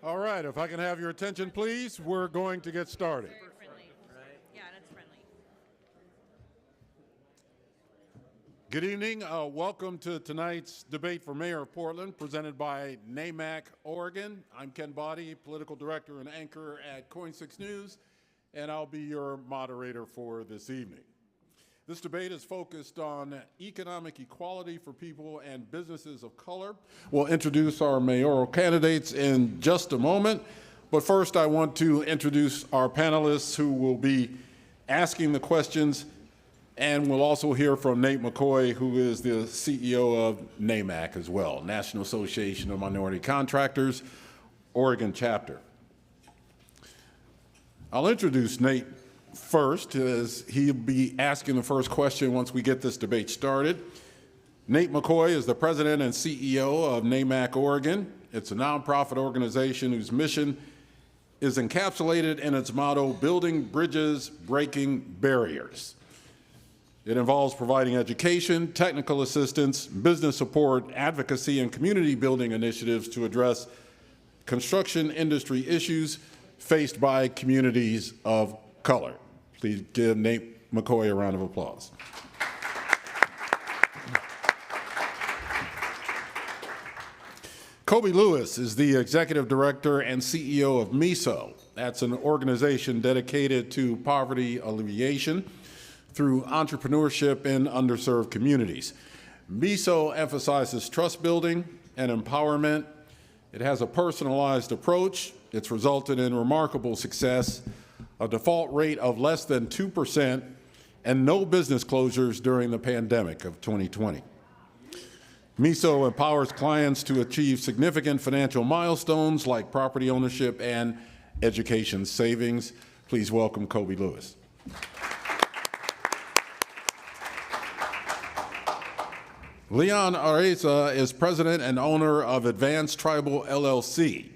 All right, if I can have your attention, please, we're going to get started. Very friendly. Yeah, that's friendly. Good evening. Welcome to tonight's debate for mayor of Portland, presented by NAMC-Oregon. I'm Ken Boddie, political director and anchor at KOIN-6 News, and I'll be your moderator for this evening. This debate is focused on economic equality for people and businesses of color. We'll introduce our mayoral candidates in just a moment, but first I want to introduce our panelists who will be asking the questions, and we'll also hear from Nate McCoy, who is the CEO of NAMAC as well, National Association of Minority Contractors, Oregon chapter. I'll introduce Nate first, as he'll be asking the first question once we get this debate started. Nate McCoy is the president and CEO of NAMC-Oregon. It's a nonprofit organization whose mission is encapsulated in its motto, building bridges, breaking barriers. It involves providing education, technical assistance, business support, advocacy, and community building initiatives to address construction industry issues faced by communities of color. Please give Nate McCoy a round of applause. Kobe Lewis is the executive director and CEO of MESO. That's an organization dedicated to poverty alleviation through entrepreneurship in underserved communities. MESO emphasizes trust building and empowerment. It has a personalized approach. It's resulted in remarkable success, a default rate of less than 2%, and no business closures during the pandemic of 2020. MESO empowers clients to achieve significant financial milestones like property ownership and education savings. Please welcome Kobe Lewis. Leon Areza is president and owner of Advanced Tribal LLC.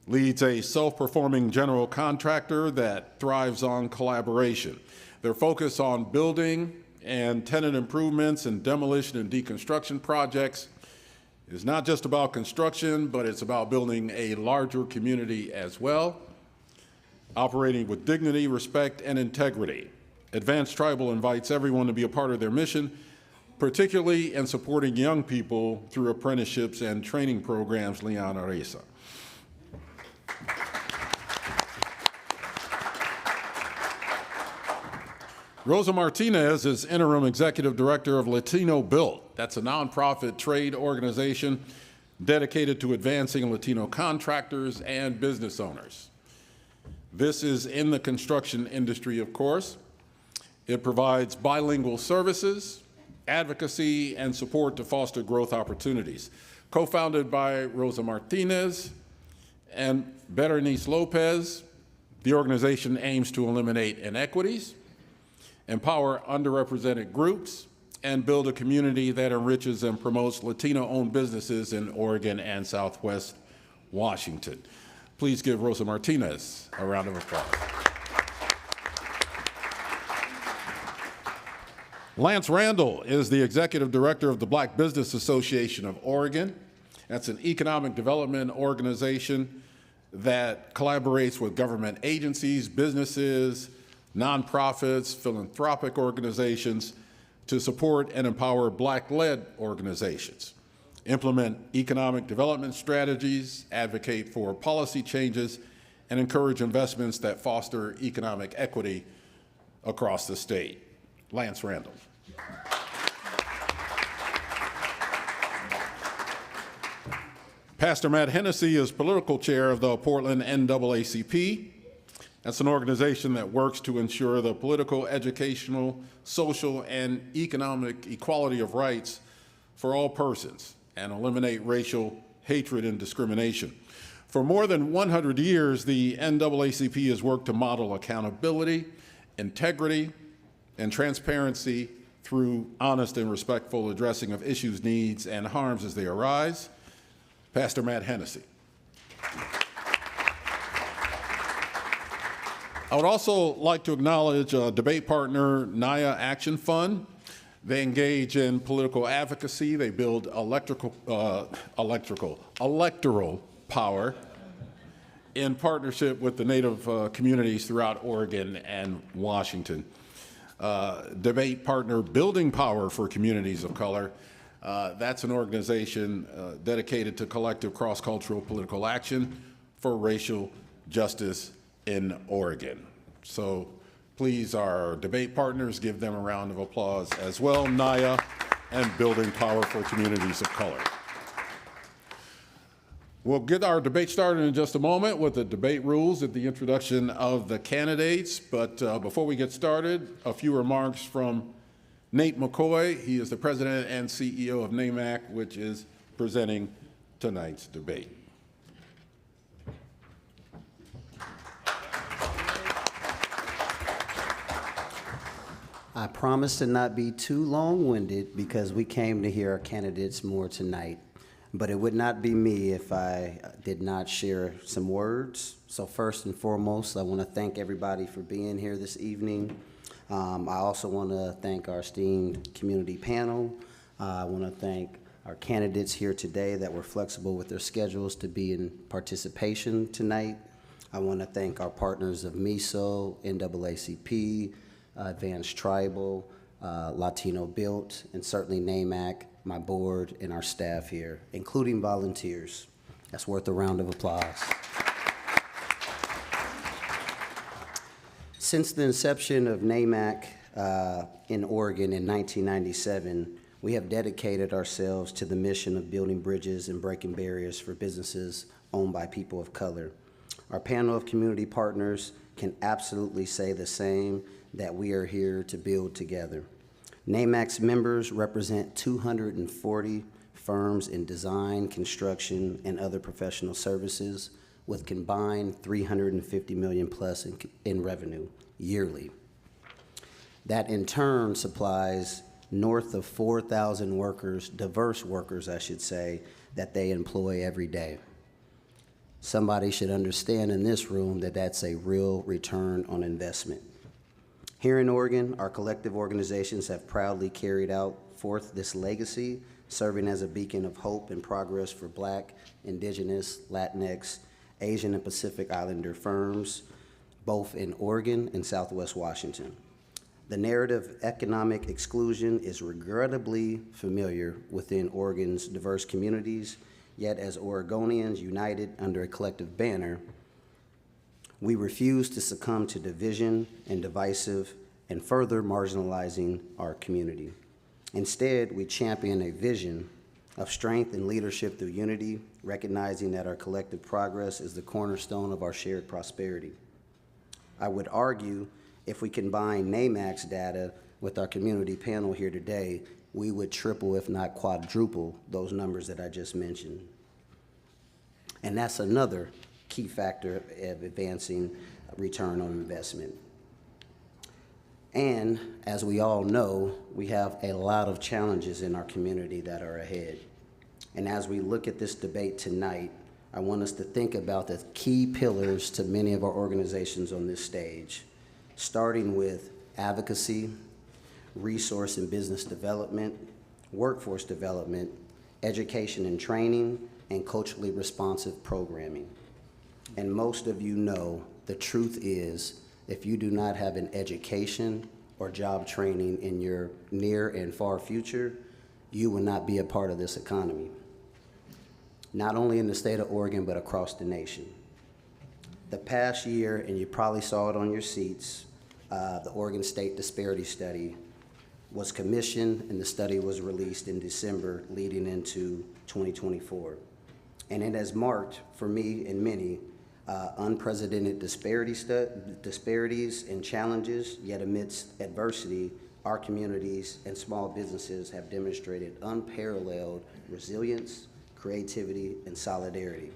Leads a self-performing general contractor that thrives on collaboration. Their focus on building and tenant improvements and demolition and deconstruction projects is not just about construction, but it's about building a larger community as well, operating with dignity, respect, and integrity. Advanced Tribal invites everyone to be a part of their mission, particularly in supporting young people through apprenticeships and training programs. Leon Areza. Rosa Martinez is interim executive director of LatinoBuilt. That's a nonprofit trade organization dedicated to advancing Latino contractors and business owners. This is in the construction industry, of course. It provides bilingual services, advocacy, and support to foster growth opportunities. Co-founded by Rosa Martinez and Berenice Lopez, the organization aims to eliminate inequities, empower underrepresented groups, and build a community that enriches and promotes Latino-owned businesses in Oregon and Southwest Washington. Please give Rosa Martinez a round of applause. Lance Randall is the executive director of the Black Business Association of Oregon. That's an economic development organization that collaborates with government agencies, businesses, nonprofits, philanthropic organizations to support and empower Black-led organizations, implement economic development strategies, advocate for policy changes, and encourage investments that foster economic equity across the state. Lance Randall. Pastor Matt Hennessy is political chair of the Portland NAACP. That's an organization that works to ensure the political, educational, social, and economic equality of rights for all persons and eliminate racial hatred and discrimination. For more than 100 years, the NAACP has worked to model accountability, integrity, and transparency through honest and respectful addressing of issues, needs, and harms as they arise. Pastor Matt Hennessy. I would also like to acknowledge debate partner NAIA Action Fund. They engage in political advocacy. They build electoral power in partnership with the Native communities throughout Oregon and Washington. Debate partner Building Power for Communities of Color. That's an organization dedicated to collective cross-cultural political action for racial justice in Oregon. So please, our debate partners, give them a round of applause as well, NAIA and Building Power for Communities of Color. We'll get our debate started in just a moment with the debate rules at the introduction of the candidates. But before we get started, a few remarks from Nate McCoy. He is the president and CEO of NAMC, which is presenting tonight's debate. I promise to not be too long-winded because we came to hear our candidates more tonight. But it would not be me if I did not share some words. So first and foremost, I want to thank everybody for being here this evening. I also want to thank our esteemed community panel. I want to thank our candidates here today that were flexible with their schedules to be in participation tonight. I want to thank our partners of MESO, NAACP, Advanced Tribal, LatinoBuilt, and certainly NAMC, my board, and our staff here, including volunteers. That's worth a round of applause. Since the inception of NAMC in Oregon in 1997, we have dedicated ourselves to the mission of building bridges and breaking barriers for businesses owned by people of color. Our panel of community partners can absolutely say the same, that we are here to build together. NAMC's members represent 240 firms in design, construction, and other professional services with combined $350 million plus in revenue yearly. That in turn supplies north of 4,000 workers, diverse workers, I should say, that they employ every day. Somebody should understand in this room that that's a real return on investment. Here in Oregon, our collective organizations have proudly carried out forth this legacy, serving as a beacon of hope and progress for Black, Indigenous, Latinx, Asian, and Pacific Islander firms, both in Oregon and Southwest Washington. The narrative of economic exclusion is regrettably familiar within Oregon's diverse communities, yet as Oregonians united under a collective banner, we refuse to succumb to division and divisive and further marginalizing our community. Instead, we champion a vision of strength and leadership through unity, recognizing that our collective progress is the cornerstone of our shared prosperity. I would argue if we combine NAMC's data with our community panel here today, we would triple, if not quadruple, those numbers that I just mentioned. And that's another key factor of advancing return on investment. And as we all know, we have a lot of challenges in our community that are ahead. And as we look at this debate tonight, I want us to think about the key pillars to many of our organizations on this stage, starting with advocacy, resource and business development, workforce development, education and training, and culturally responsive programming. And most of you know the truth is, if you do not have an education or job training in your near and far future, you will not be a part of this economy. Not only in the state of Oregon, but across the nation. The past year, and you probably saw it on your seats, the Oregon State Disparity Study was commissioned, and the study was released in December leading into 2024. And it has marked, for me and many, unprecedented disparities and challenges, yet amidst adversity, our communities and small businesses have demonstrated unparalleled resilience, creativity, and solidarity.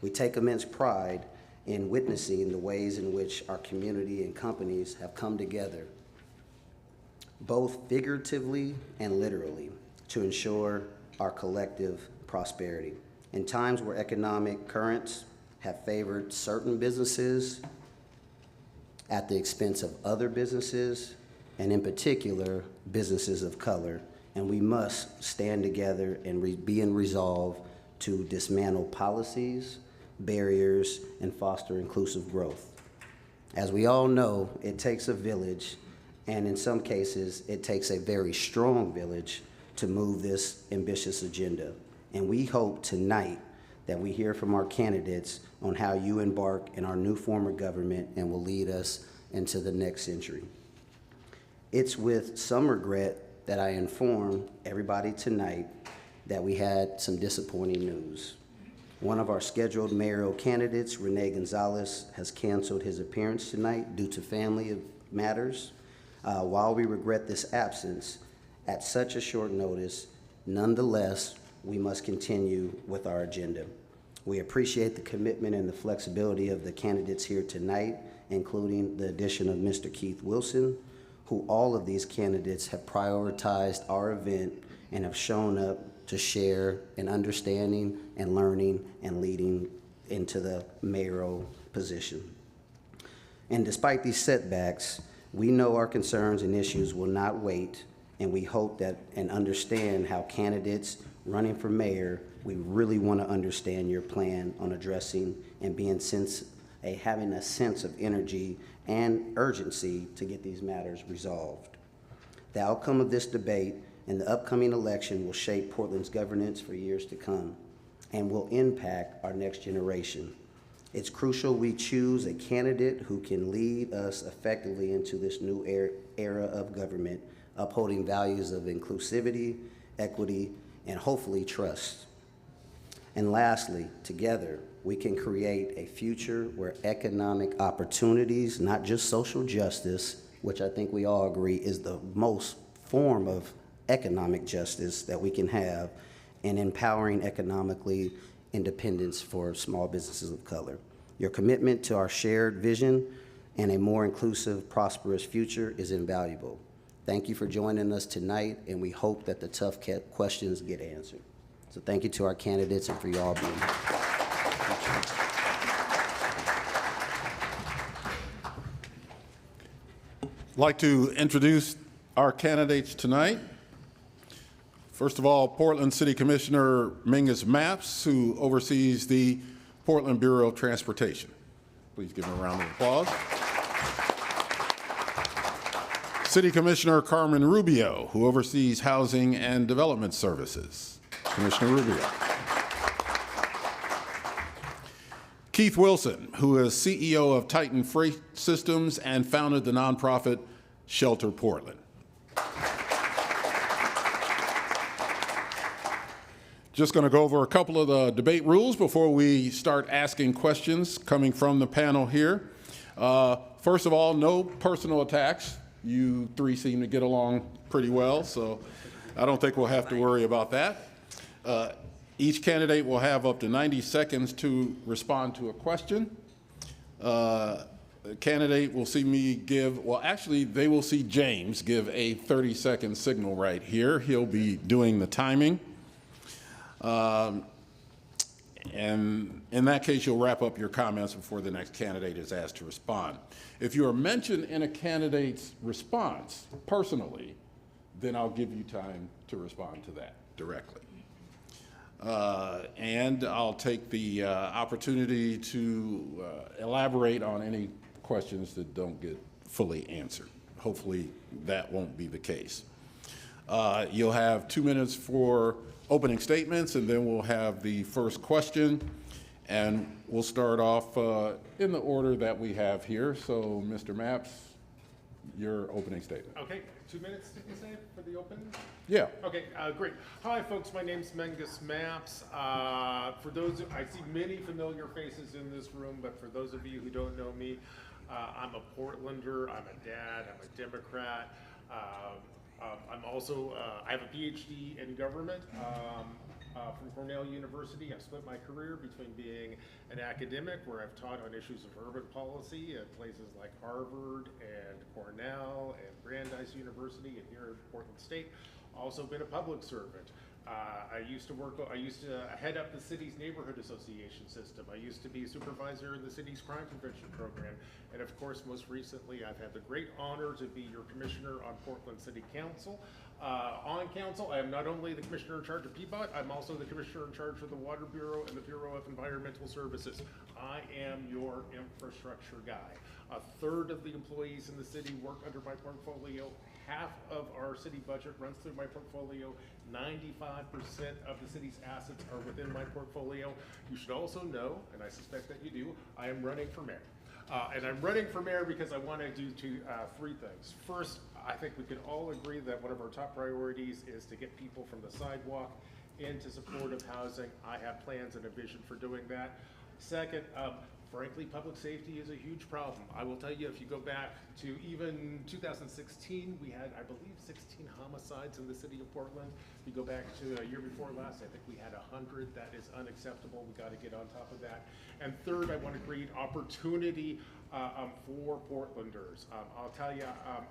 We take immense pride in witnessing the ways in which our community and companies have come together, both figuratively and literally, to ensure our collective prosperity. In times where economic currents have favored certain businesses at the expense of other businesses, and in particular, businesses of color, and we must stand together and be in resolve to dismantle policies barriers, and foster inclusive growth. As we all know, it takes a village, and in some cases, it takes a very strong village to move this ambitious agenda. And we hope tonight that we hear from our candidates on how you embark in our new form of government and will lead us into the next century. It's with some regret that I inform everybody tonight that we had some disappointing news. One of our scheduled mayoral candidates, Rene Gonzalez, has canceled his appearance tonight due to family matters. While we regret this absence at such a short notice, nonetheless, we must continue with our agenda. We appreciate the commitment and the flexibility of the candidates here tonight, including the addition of Mr. Keith Wilson, who all of these candidates have prioritized our event and have shown up to share in understanding and learning and leading into the mayoral position. And despite these setbacks, we know our concerns and issues will not wait, and we hope that and understand how candidates running for mayor, we really want to understand your plan on addressing and having a sense of energy and urgency to get these matters resolved. The outcome of this debate and the upcoming election will shape Portland's governance for years to come and will impact our next generation. It's crucial we choose a candidate who can lead us effectively into this new era of government, upholding values of inclusivity, equity, and hopefully trust. And lastly, together, we can create a future where economic opportunities, not just social justice, which I think we all agree is the most form of economic justice that we can have, and empowering economically independence for small businesses of color. Your commitment to our shared vision and a more inclusive, prosperous future is invaluable. Thank you for joining us tonight, and we hope that the tough questions get answered. So thank you to our candidates and for you all being here. I'd like to introduce our candidates tonight. First of all, Portland City Commissioner Mingus Mapps, who oversees the Portland Bureau of Transportation. Please give him a round of applause. City Commissioner Carmen Rubio, who oversees Housing and Development Services. Commissioner Rubio. Keith Wilson, who is CEO of Titan Freight Systems and founded the nonprofit Shelter Portland. Just going to go over a couple of the debate rules before we start asking questions coming from the panel here. First of all, no personal attacks. You three seem to get along pretty well, so I don't think we'll have to worry about that. Each candidate will have up to 90 seconds to respond to a question. The candidate will see me give, well, actually, they will see James give a 30-second signal right here. He'll be doing the timing. And in that case, you'll wrap up your comments before the next candidate is asked to respond. If you are mentioned in a candidate's response personally, then I'll give you time to respond to that directly. And I'll take the opportunity to elaborate on any questions that don't get fully answered. Hopefully that won't be the case. You'll have 2 minutes for opening statements, and then we'll have the first question, and we'll start off in the order that we have here. So, Mr. Mapps, your opening statement. Okay, 2 minutes, did you say, for the open? Yeah. Okay, great. Hi, folks. My name's Mingus Mapps. For those, I see many familiar faces in this room, but for those of you who don't know me, I'm a Portlander. I'm a dad. I'm a Democrat. I'm also, I have a PhD in government from Cornell University. I've split my career between being an academic, where I've taught on issues of urban policy at places like Harvard and Cornell and Brandeis University and here at Portland State. Also been a public servant I used to head up the city's neighborhood association system. I used to be a supervisor in the city's crime prevention program. And of course, most recently, I've had the great honor to be your commissioner on Portland City Council. On council, I am not only the commissioner in charge of PBOT, I'm also the commissioner in charge of the Water Bureau and the Bureau of Environmental Services. I am your infrastructure guy. A third of the employees in the city work under my portfolio. Half of our city budget runs through my portfolio. 95% of the city's assets are within my portfolio. You should also know, and I suspect that you do, I am running for mayor. And I'm running for mayor because I want to do three things. First, I think we can all agree that one of our top priorities is to get people from the sidewalk into supportive housing. I have plans and a vision for doing that. Second, frankly, public safety is a huge problem. I will tell you, if you go back to even 2016, we had, I believe, 16 homicides in the city of Portland. If you go back to a year before last, I think we had 100. That is unacceptable. We got to get on top of that. And third, I want to create opportunity for Portlanders. I'll tell you,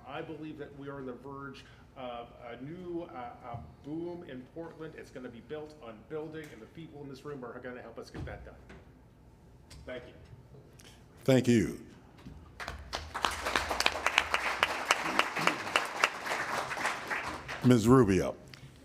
I believe that we are on the verge of a new boom in Portland. It's going to be built on building, and the people in this room are going to help us get that done. Thank you. Thank you. Ms. Rubio.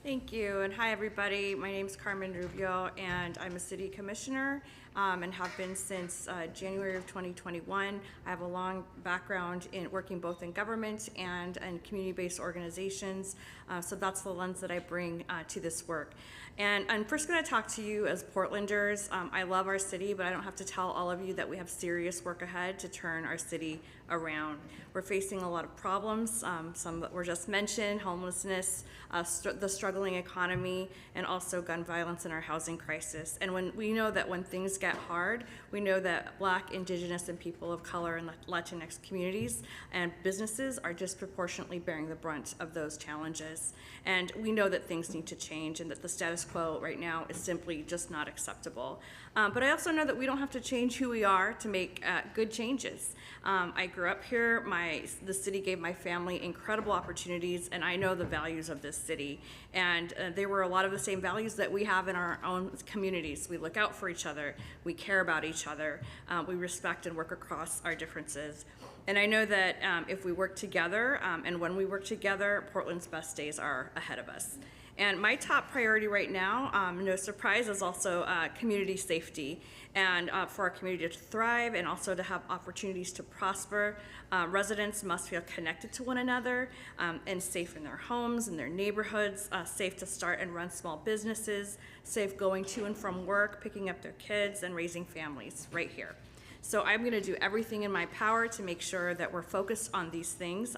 Thank you, and hi, everybody. My name's Carmen Rubio, and I'm a city commissioner and have been since January of 2021. I have a long background in working both in government and in community-based organizations, so that's the lens that I bring to this work. And I'm first going to talk to you as Portlanders. I love our city, but I don't have to tell all of you that we have serious work ahead to turn our city around. We're facing a lot of problems, some that were just mentioned: homelessness, the struggling economy, and also gun violence in our housing crisis. And when we know that when things get hard, we know that Black, Indigenous, and people of color and Latinx communities and businesses are disproportionately bearing the brunt of those challenges. And we know that things need to change and that the status quo right now is simply just not acceptable. But I also know that we don't have to change who we are to make good changes. I grew up here. The city gave my family incredible opportunities, and I know the values of this city. And they were a lot of the same values that we have in our own communities. We look out for each other. We care about each other. We respect and work across our differences. And I know that if we work together, and when we work together, Portland's best days are ahead of us. And my top priority right now, no surprise, is also community safety, and for our community to thrive and also to have opportunities to prosper. Residents must feel connected to one another and safe in their homes and their neighborhoods, safe to start and run small businesses, safe going to and from work, picking up their kids, and raising families right here. So I'm going to do everything in my power to make sure that we're focused on these things.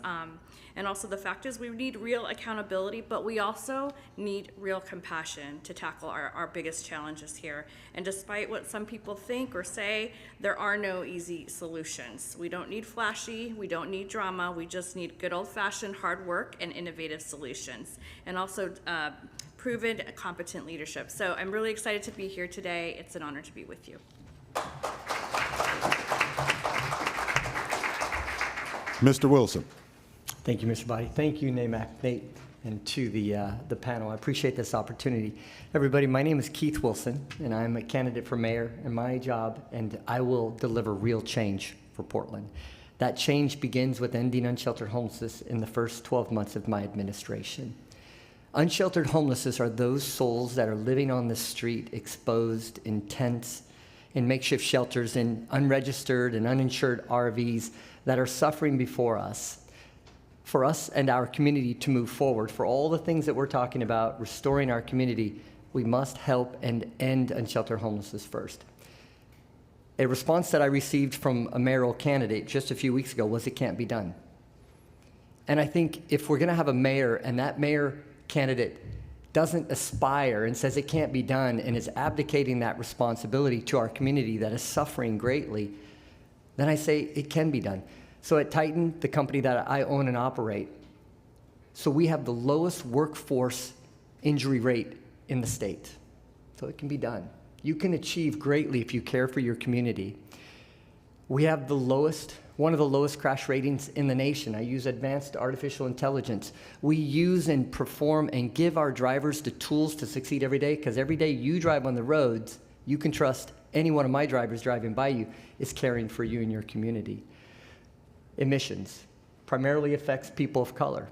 And also the fact is we need real accountability, but we also need real compassion to tackle our biggest challenges here. And despite what some people think or say, there are no easy solutions. We don't need flashy, we don't need drama, we just need good old-fashioned hard work and innovative solutions. And also proven competent leadership. So I'm really excited to be here today. It's an honor to be with you. Mr. Wilson. Thank you, Mr. Boddie. Thank you, NAACP, Nate, and to the panel. I appreciate this opportunity. Everybody, my name is Keith Wilson, and I'm a candidate for mayor, and my job, and I will deliver real change for Portland. That change begins with ending unsheltered homelessness in the first 12 months of my administration. Unsheltered homelessness are those souls that are living on the street, exposed in tents, in makeshift shelters, in unregistered and uninsured RVs that are suffering before us. For us and our community to move forward, for all the things that we're talking about, restoring our community, we must help and end unsheltered homelessness first. A response that I received from a mayoral candidate just a few weeks ago was it can't be done. And I think if we're gonna have a mayor and that mayor candidate doesn't aspire and says it can't be done and is abdicating that responsibility to our community that is suffering greatly, then I say it can be done. So at Titan, the company that I own and operate, so we have the lowest workforce injury rate in the state. So it can be done. You can achieve greatly if you care for your community. We have one of the lowest crash ratings in the nation. I use advanced artificial intelligence. We use and perform and give our drivers the tools to succeed every day, because every day you drive on the roads, you can trust any one of my drivers driving by you is caring for you and your community. Emissions primarily affects people of color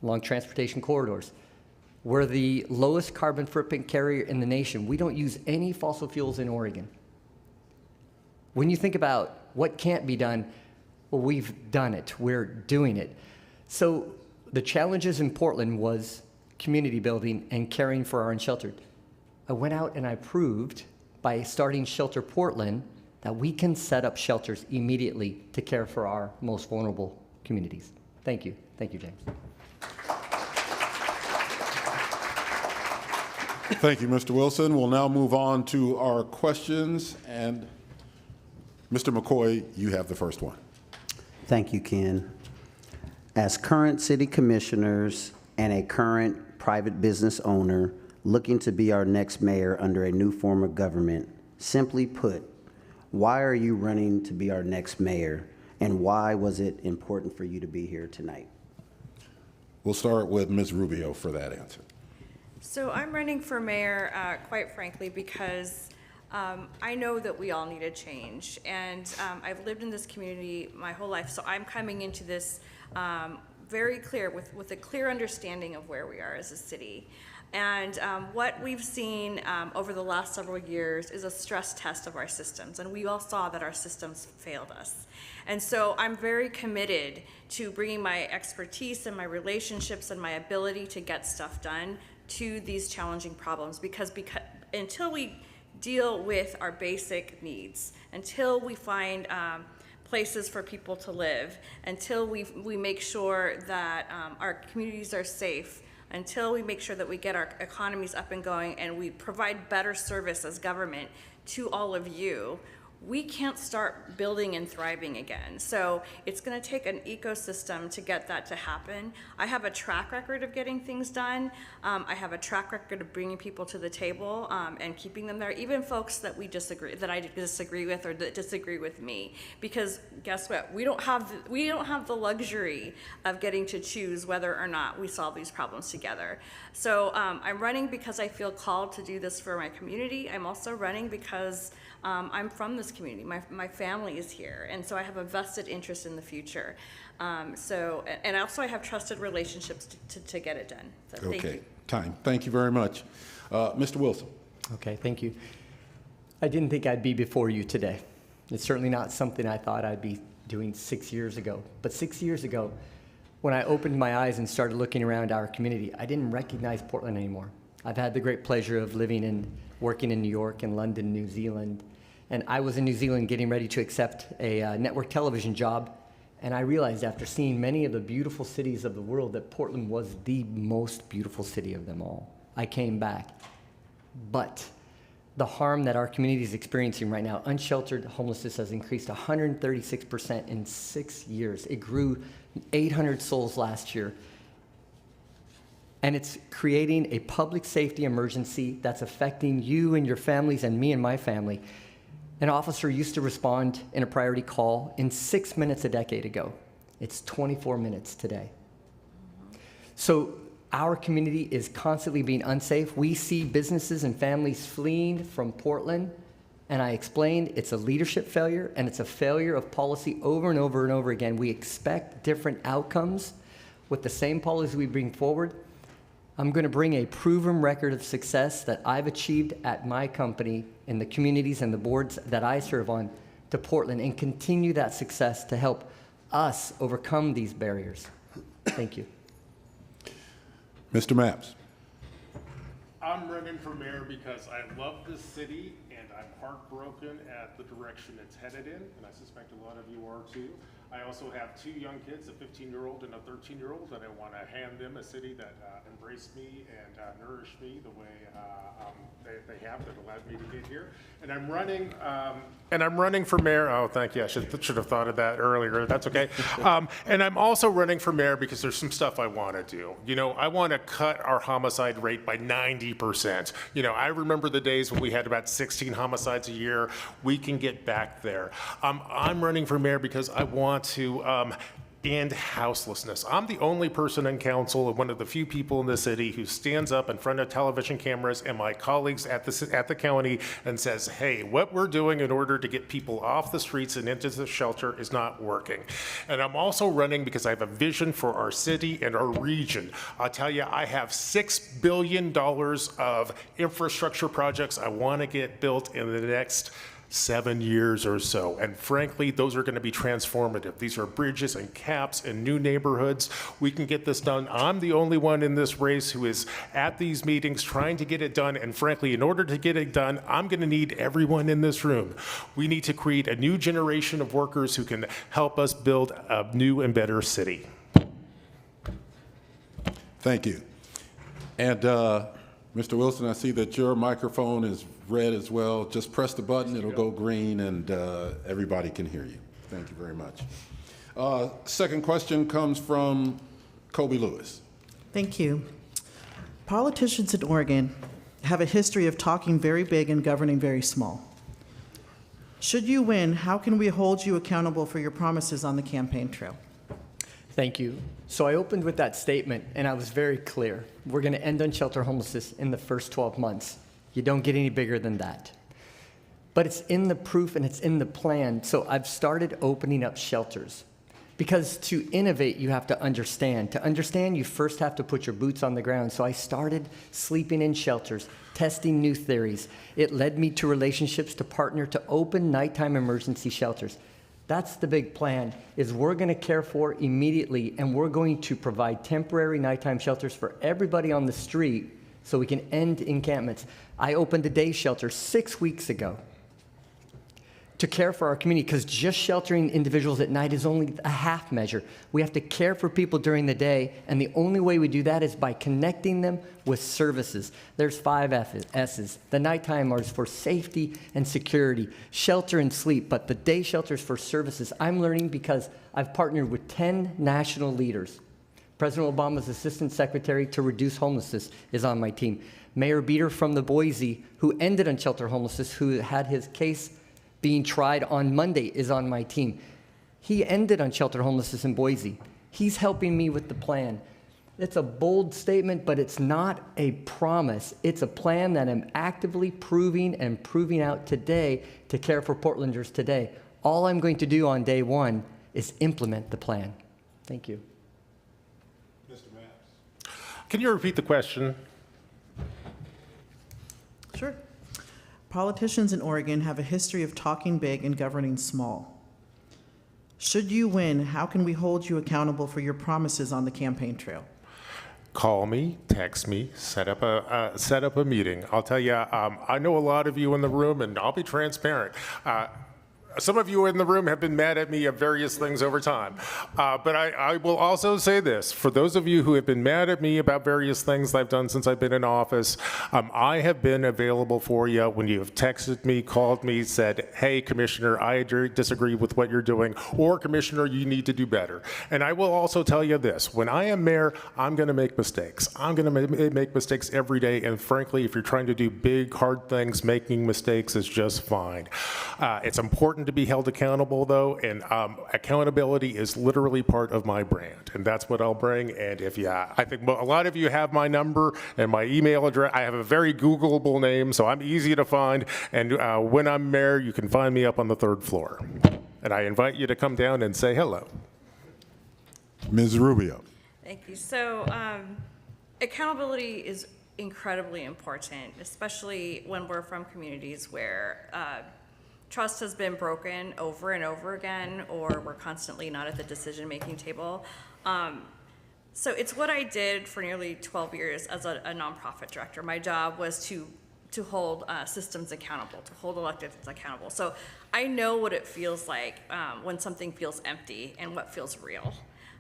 along transportation corridors. We're the lowest carbon footprint carrier in the nation. We don't use any fossil fuels in Oregon. When you think about what can't be done, well, we've done it. We're doing it. So the challenges in Portland was community building and caring for our unsheltered. I went out and I proved by starting Shelter Portland that we can set up shelters immediately to care for our most vulnerable communities. Thank you. Thank you, James. Thank you, Mr. Wilson. We'll now move on to our questions. And Mr. McCoy, you have the first one. Thank you, Ken. As current city commissioners and a current private business owner looking to be our next mayor under a new form of government, simply put, why are you running to be our next mayor, and why was it important for you to be here tonight? We'll start with Ms. Rubio for that answer. So I'm running for mayor, quite frankly, because I know that we all need a change. And I've lived in this community my whole life, so I'm coming into this very clear, with a clear understanding of where we are as a city. And what we've seen over the last several years is a stress test of our systems, and we all saw that our systems failed us. And so I'm very committed to bringing my expertise and my relationships and my ability to get stuff done to these challenging problems, because until we deal with our basic needs, until we find places for people to live, until we make sure that our communities are safe, until we make sure that we get our economies up and going and we provide better service as government to all of you, we can't start building and thriving again. So it's going to take an ecosystem to get that to happen. I have a track record of getting things done. I have a track record of bringing people to the table and keeping them there, even folks that I disagree with or that disagree with me. Because guess what? We don't have the luxury of getting to choose whether or not we solve these problems together. So I'm running because I feel called to do this for my community. I'm also running because I'm from this community. My family is here, and so I have a vested interest in the future. And also I have trusted relationships to get it done. So thank you. Time. Thank you very much. Mr. Wilson. Okay, thank you. I didn't think I'd be before you today. It's certainly not something I thought I'd be doing 6 years ago. But 6 years ago, when I opened my eyes and started looking around our community, I didn't recognize Portland anymore. I've had the great pleasure of living and working in New York and London, New Zealand. And I was in New Zealand getting ready to accept a network television job. And I realized after seeing many of the beautiful cities of the world that Portland was the most beautiful city of them all. I came back. But the harm that our community is experiencing right now, unsheltered homelessness has increased 136% in 6 years. It grew 800 souls last year. And it's creating a public safety emergency that's affecting you and your families and me and my family. An officer used to respond in a priority call in 6 minutes a decade ago. It's 24 minutes today. So our community is constantly being unsafe. We see businesses and families fleeing from Portland, and I explained it's a leadership failure and it's a failure of policy over and over and over again. We expect different outcomes with the same policy we bring forward. I'm going to bring a proven record of success that I've achieved at my company in the communities and the boards that I serve on to Portland and continue that success to help us overcome these barriers. Thank you. Mr. Mapps. I'm running for mayor because I love this city and I'm heartbroken at the direction it's headed in, and I suspect a lot of you are too. I also have 2 young kids, a 15-year-old and a 13-year-old, and I want to hand them a city that embraced me and nourished me the way they have, that allowed me to get here. And I'm running for mayor. Oh, thank you. I should have thought of that earlier. That's okay. And I'm also running for mayor because there's some stuff I want to do. You know, I want to cut our homicide rate by 90%. You know, I remember the days when we had about 16 homicides a year. We can get back there. I'm running for mayor because I want to end houselessness. I'm the only person in council and one of the few people in the city who stands up in front of television cameras and my colleagues at the county and says, hey, what we're doing in order to get people off the streets and into the shelter is not working. And I'm also running because I have a vision for our city and our region. I'll tell you, I have $6 billion of infrastructure projects I want to get built in the next 7 years or so. And frankly, those are going to be transformative. These are bridges and caps and new neighborhoods. We can get this done. I'm the only one in this race who is at these meetings trying to get it done. And frankly, in order to get it done, I'm going to need everyone in this room. We need to create a new generation of workers who can help us build a new and better city. Thank you. And Mr. Wilson, I see that your microphone is red as well. Just press the button, it'll go green, and everybody can hear you. Thank you very much. Second question comes from Kobe Lewis. Thank you. Politicians in Oregon have a history of talking very big and governing very small. Should you win, how can we hold you accountable for your promises on the campaign trail? Thank you. So I opened with that statement, and I was very clear. We're going to end unsheltered homelessness in the first 12 months. You don't get any bigger than that. But it's in the proof and it's in the plan. So I've started opening up shelters. Because to innovate, you have to understand. To understand, you first have to put your boots on the ground. So I started sleeping in shelters, testing new theories. It led me to relationships to partner to open nighttime emergency shelters. That's the big plan, is we're going to care for immediately, and we're going to provide temporary nighttime shelters for everybody on the street so we can end encampments. I opened a day shelter 6 weeks ago to care for our community, because just sheltering individuals at night is only a half measure. We have to care for people during the day, and the only way we do that is by connecting them with services. There's 5 S's. The nighttime are for safety and security, shelter and sleep, but the day shelters for services. I'm learning because I've partnered with 10 national leaders. President Obama's Assistant Secretary to Reduce Homelessness is on my team. Mayor Beater from the Boise, who ended unsheltered homelessness, who had his case being tried on Monday, is on my team. He ended unsheltered homelessness in Boise. He's helping me with the plan. It's a bold statement, but it's not a promise. It's a plan that I'm actively proving out today to care for Portlanders today. All I'm going to do on day one is implement the plan. Thank you. Can you repeat the question? Sure. Politicians in Oregon have a history of talking big and governing small. Should you win, how can we hold you accountable for your promises on the campaign trail? Call me, text me, set up a meeting. I'll tell you, I know a lot of you in the room, and I'll be transparent. Some of you in the room have been mad at me at various things over time. But I will also say this. For those of you who have been mad at me about various things I've done since I've been in office, I have been available for you when you have texted me, called me, said, hey, Commissioner, I disagree with what you're doing, or Commissioner, you need to do better. And I will also tell you this. When I am mayor, I'm going to make mistakes. I'm going to make mistakes every day. And frankly, if you're trying to do big, hard things, making mistakes is just fine. It's important to be held accountable, though, and accountability is literally part of my brand, and that's what I'll bring. And if I think a lot of you have my number and my email address. I have a very Googleable name, so I'm easy to find, and when I'm mayor, you can find me up on the 3rd floor. And I invite you to come down and say hello. Ms. Rubio. Thank you. So accountability is incredibly important, especially when we're from communities where trust has been broken over and over again, or we're constantly not at the decision-making table. So it's what I did for nearly 12 years as a nonprofit director. My job was to hold systems accountable, to hold elected officials accountable. So I know what it feels like when something feels empty and what feels real.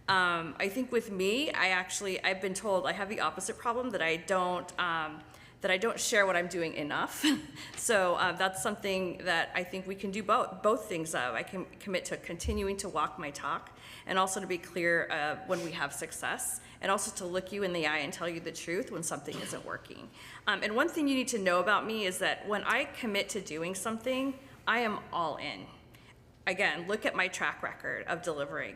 I think with me, I've been told I have the opposite problem, that I don't share what I'm doing enough. So that's something that I think we can do both things of. I can commit to continuing to walk my talk, and also to be clear when we have success, and also to look you in the eye and tell you the truth when something isn't working. And one thing you need to know about me is that when I commit to doing something, I am all in. Again, look at my track record of delivering.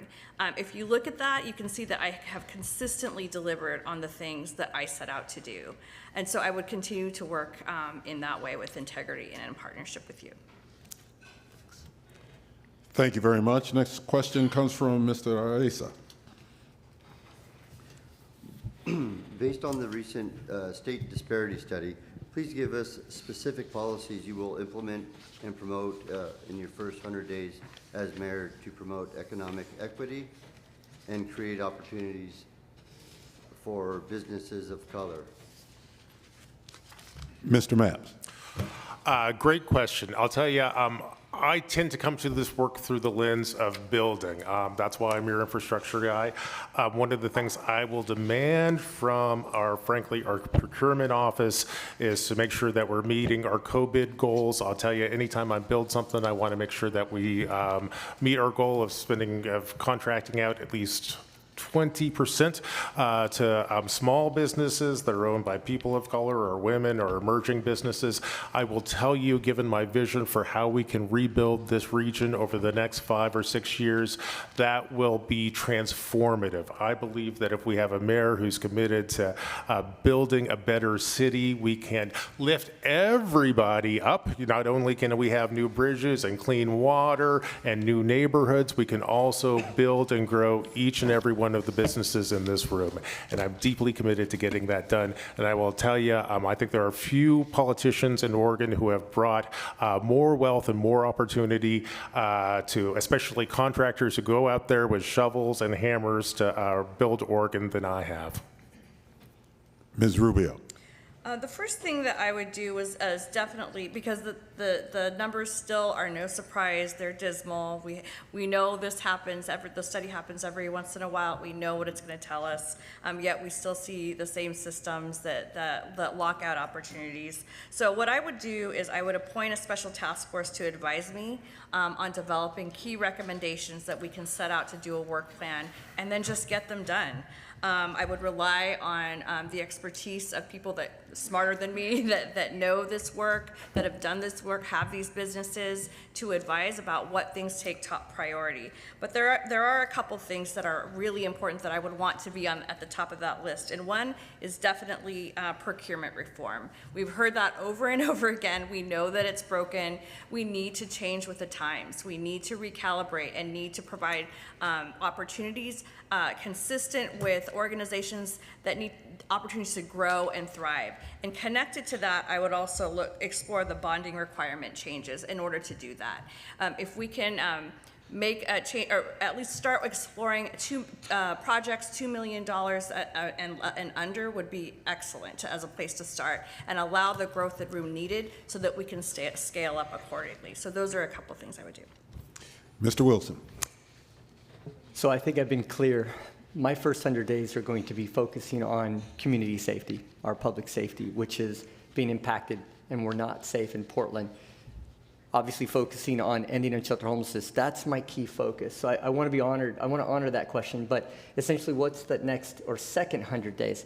If you look at that, you can see that I have consistently delivered on the things that I set out to do. And so I would continue to work in that way with integrity and in partnership with you. Thank you very much. Next question comes from Mr. Areza. Based on the recent state disparity study, please give us specific policies you will implement and promote in your first 100 days as mayor to promote economic equity and create opportunities for businesses of color. Mr. Mapps. Great question. I'll tell you, I tend to come to this work through the lens of building. That's why I'm your infrastructure guy. One of the things I will demand from frankly, our procurement office is to make sure that we're meeting our co-bid goals. I'll tell you, anytime I build something, I want to make sure that we meet our goal of contracting out at least 20% to small businesses that are owned by people of color or women or emerging businesses. I will tell you, given my vision for how we can rebuild this region over the next 5 or 6 years, that will be transformative. I believe that if we have a mayor who's committed to building a better city, we can lift everybody up. Not only can we have new bridges and clean water and new neighborhoods, we can also build and grow each and every one of the businesses in this room, and I'm deeply committed to getting that done. And I will tell you, I think there are few politicians in Oregon who have brought more wealth and more opportunity to, especially contractors who go out there with shovels and hammers to build Oregon than I have. Ms. Rubio. The first thing that I would do is definitely, because the numbers still are no surprise, they're dismal. We know this happens, the study happens every once in a while. We know what it's going to tell us, yet we still see the same systems that lock out opportunities. So what I would do is I would appoint a special task force to advise me on developing key recommendations that we can set out to do a work plan, and then just get them done. I would rely on the expertise of people that smarter than me, that know this work, that have done this work, have these businesses, to advise about what things take top priority. But there are a couple things that are really important that I would want to be at the top of that list. And one is definitely procurement reform. We've heard that over and over again. We know that it's broken. We need to change with the times. We need to recalibrate and need to provide opportunities consistent with organizations that need opportunities to grow and thrive. And connected to that, I would also explore the bonding requirement changes in order to do that. If we can make a change, or at least start exploring projects $2 million and under would be excellent as a place to start, and allow the growth that room needed so that we can scale up accordingly. So those are a couple of things I would do. Mr. Wilson. So I think I've been clear. My first 100 days are going to be focusing on community safety, our public safety, which is being impacted, and we're not safe in Portland. Obviously focusing on ending unsheltered homelessness, that's my key focus. So I want to be honored, I want to honor that question, but essentially what's the next or second 100 days?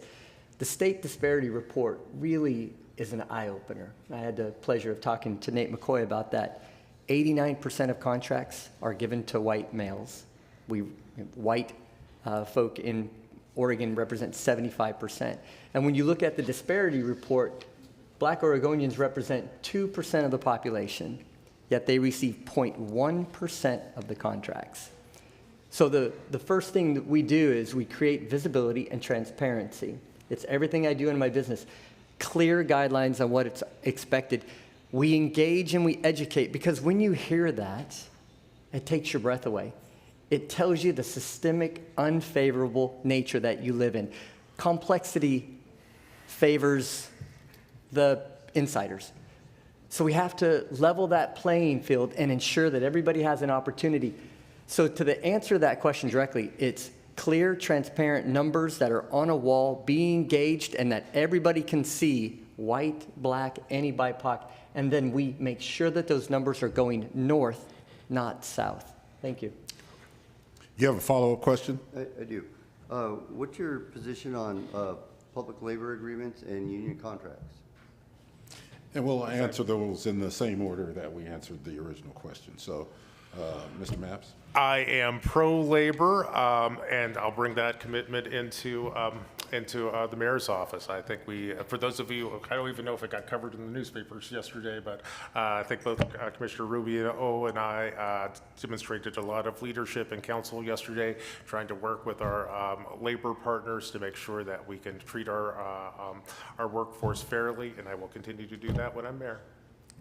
The state disparity report really is an eye-opener. I had the pleasure of talking to Nate McCoy about that. 89% of contracts are given to white males. White folk in Oregon represent 75%. And when you look at the disparity report, Black Oregonians represent 2% of the population, yet they receive 0.1% of the contracts. So the first thing that we do is we create visibility and transparency. It's everything I do in my business. Clear guidelines on what it's expected. We engage and we educate, because when you hear that, it takes your breath away. It tells you the systemic, unfavorable nature that you live in. Complexity favors the insiders. So we have to level that playing field and ensure that everybody has an opportunity. So to answer that question directly, it's clear, transparent numbers that are on a wall, being gauged, and that everybody can see, white, black, any BIPOC, and then we make sure that those numbers are going north, not south. Thank you. You have a follow-up question? I do. What's your position on public labor agreements and union contracts? And we'll answer those in the same order that we answered the original question. So, Mr. Mapps? I am pro-labor, and I'll bring that commitment into the mayor's office. I think for those of you, I don't even know if it got covered in the newspapers yesterday, but I think both Commissioner Rubio and I demonstrated a lot of leadership in council yesterday, trying to work with our labor partners to make sure that we can treat our workforce fairly, and I will continue to do that when I'm mayor.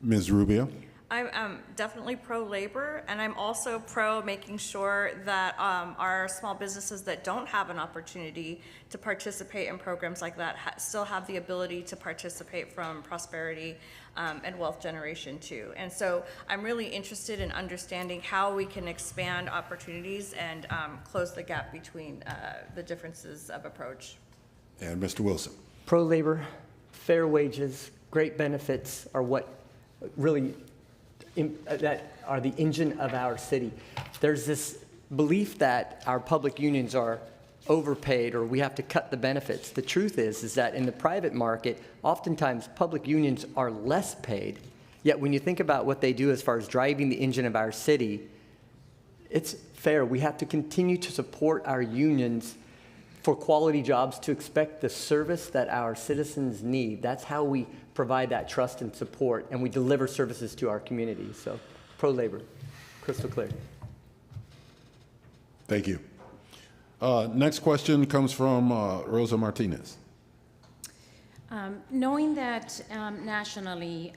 Ms. Rubio? I'm definitely pro-labor, and I'm also pro making sure that our small businesses that don't have an opportunity to participate in programs like that still have the ability to participate from prosperity and wealth generation too. And so I'm really interested in understanding how we can expand opportunities and close the gap between the differences of approach. And Mr. Wilson? Pro-labor, fair wages, great benefits are what really that are the engine of our city. There's this belief that our public unions are overpaid or we have to cut the benefits. The truth is that in the private market, oftentimes public unions are less paid. Yet when you think about what they do as far as driving the engine of our city, it's fair. We have to continue to support our unions for quality jobs, to expect the service that our citizens need. That's how we provide that trust and support, and we deliver services to our community. So, pro-labor, crystal clear. Thank you. Next question comes from Rosa Martinez. Knowing that nationally,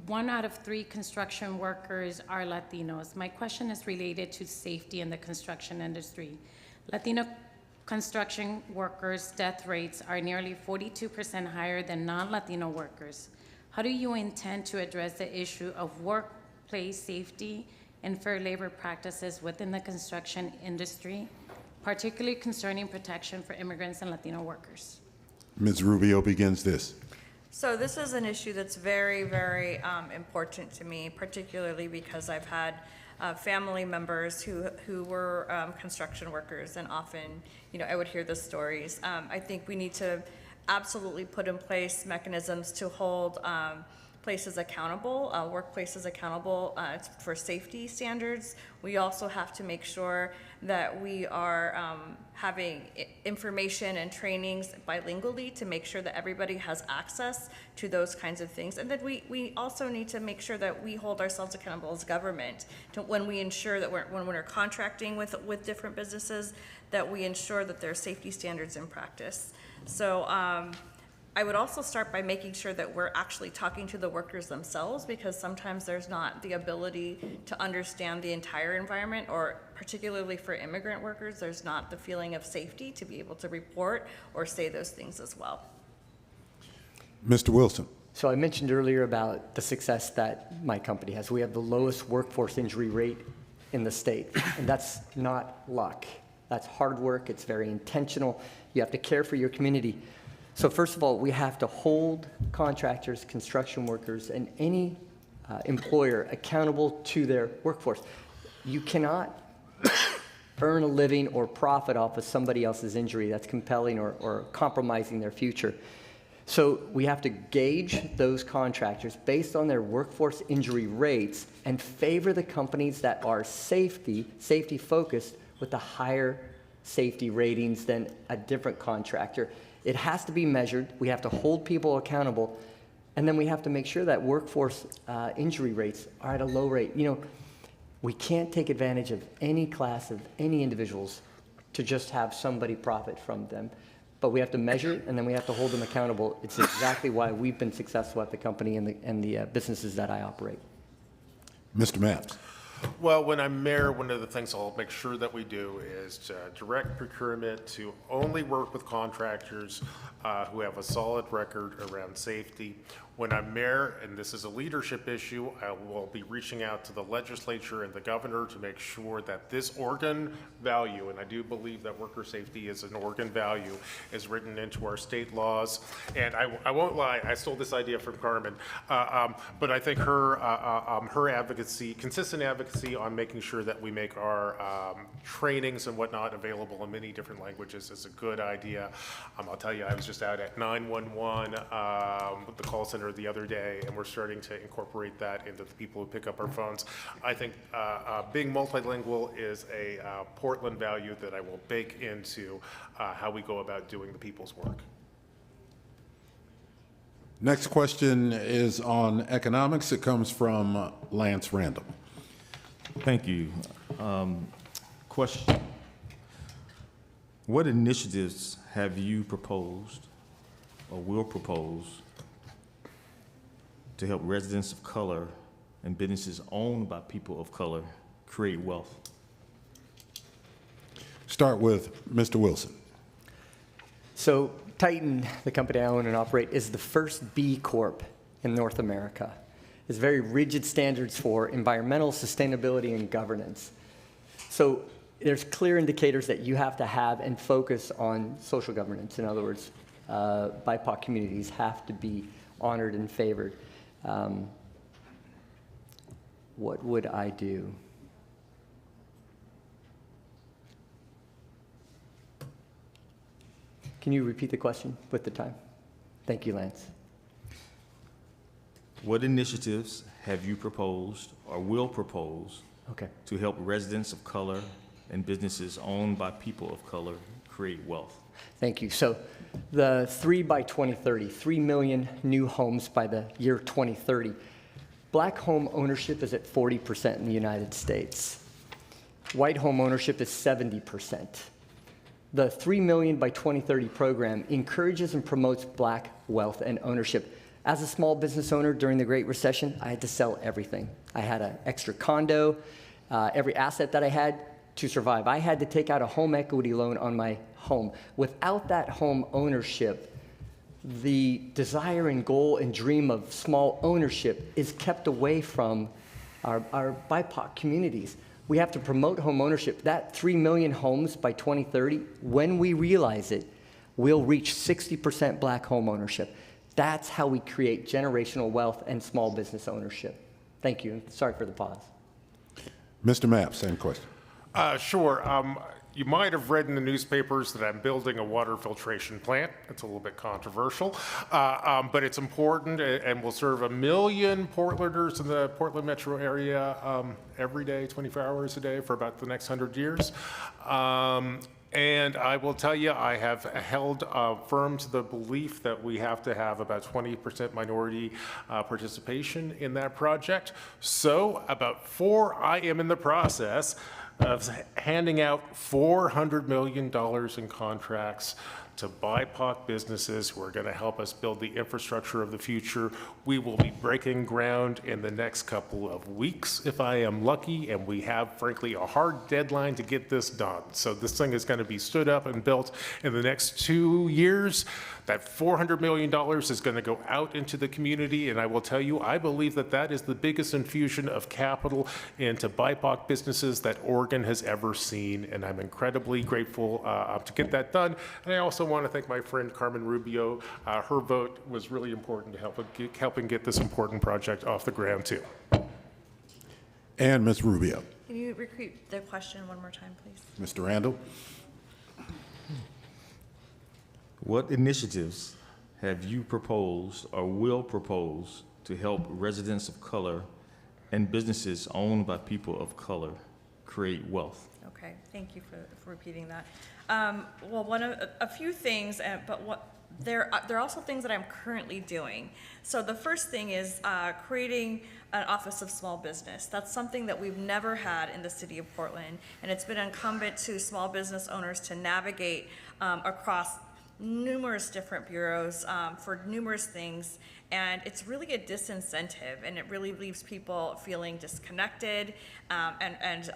1 out of 3 construction workers are Latinos, my question is related to safety in the construction industry. Latino construction workers' death rates are nearly 42% higher than non-Latino workers. How do you intend to address the issue of workplace safety and fair labor practices within the construction industry, particularly concerning protection for immigrants and Latino workers? Ms. Rubio begins this. So this is an issue that's very, very important to me, particularly because I've had family members who were construction workers, and often, I would hear the stories. I think we need to absolutely put in place mechanisms to hold places accountable, workplaces accountable for safety standards. We also have to make sure that we are having information and trainings bilingually to make sure that everybody has access to those kinds of things. And then we also need to make sure that we hold ourselves accountable as government when we ensure that when we're contracting with different businesses, that we ensure that there are safety standards in practice. So I would also start by making sure that we're actually talking to the workers themselves, because sometimes there's not the ability to understand the entire environment, or particularly for immigrant workers, there's not the feeling of safety to be able to report or say those things as well. Mr. Wilson. So I mentioned earlier about the success that my company has. We have the lowest workforce injury rate in the state, and that's not luck. That's hard work. It's very intentional. You have to care for your community. So first of all, we have to hold contractors, construction workers, and any employer accountable to their workforce. You cannot earn a living or profit off of somebody else's injury that's compelling or compromising their future. So we have to gauge those contractors based on their workforce injury rates and favor the companies that are safety focused with the higher safety ratings than a different contractor. It has to be measured. We have to hold people accountable. And then we have to make sure that workforce injury rates are at a low rate. We can't take advantage of any class of any individuals to just have somebody profit from them. But we have to measure it, and then we have to hold them accountable. It's exactly why we've been successful at the company and the businesses that I operate. Mr. Mapps. Well, when I'm mayor, one of the things I'll make sure that we do is to direct procurement to only work with contractors who have a solid record around safety. When I'm mayor, and this is a leadership issue, I will be reaching out to the legislature and the governor to make sure that this Oregon value, and I do believe that worker safety is an Oregon value, is written into our state laws. And I won't lie, I stole this idea from Carmen, but I think her advocacy, consistent advocacy on making sure that we make our trainings and whatnot available in many different languages is a good idea. I'll tell you, I was just out at 911 with the call center the other day, and we're starting to incorporate that into the people who pick up our phones. I think being multilingual is a Portland value that I will bake into how we go about doing the people's work. Next question is on economics. It comes from Lance Randall. Thank you. Question. What initiatives have you proposed or will propose to help residents of color and businesses owned by people of color create wealth? Start with Mr. Wilson. So Titan, the company I own and operate, is the first B Corp in North America. It's very rigid standards for environmental sustainability and governance. So there's clear indicators that you have to have and focus on social governance. In other words, BIPOC communities have to be honored and favored. What would I do? Can you repeat the question with the time? Thank you, Lance. What initiatives have you proposed or will propose to help residents of color and businesses owned by people of color create wealth? Thank you. So the 3 by 2030, 3 million new homes by the year 2030. Black home ownership is at 40% in the United States. White home ownership is 70%. The 3 million by 2030 program encourages and promotes black wealth and ownership. As a small business owner during the Great Recession, I had to sell everything. I had an extra condo, every asset that I had to survive. I had to take out a home equity loan on my home. Without that home ownership, the desire and goal and dream of small ownership is kept away from our BIPOC communities. We have to promote home ownership. That 3 million homes by 2030, when we realize it, we'll reach 60% black home ownership. That's how we create generational wealth and small business ownership. Thank you. Sorry for the pause. Mr. Mapp, same question. Sure. You might have read in the newspapers that I'm building a water filtration plant. It's a little bit controversial, but it's important and will serve 1 million Portlanders in the Portland metro area every day, 24 hours a day for about the next 100 years. And I will tell you, I have held firm to the belief that we have to have about 20% minority participation in that project. So I am in the process of handing out $400 million in contracts to BIPOC businesses who are going to help us build the infrastructure of the future. We will be breaking ground in the next couple of weeks, if I am lucky, and we have, frankly, a hard deadline to get this done. So this thing is going to be stood up and built in the next 2 years. That $400 million is going to go out into the community, and I will tell you, I believe that that is the biggest infusion of capital into BIPOC businesses that Oregon has ever seen, and I'm incredibly grateful to get that done. And I also want to thank my friend Carmen Rubio. Her vote was really important to helping get this important project off the ground, too. And Ms. Rubio. Can you repeat the question one more time, please? Mr. Randall. What initiatives have you proposed or will propose to help residents of color and businesses owned by people of color create wealth? Okay, thank you for repeating that. Well, a few things, but there are also things that I'm currently doing. So the first thing is creating an Office of Small Business. That's something that we've never had in the city of Portland, and it's been incumbent to small business owners to navigate across numerous different bureaus for numerous things, and it's really a disincentive, and it really leaves people feeling disconnected and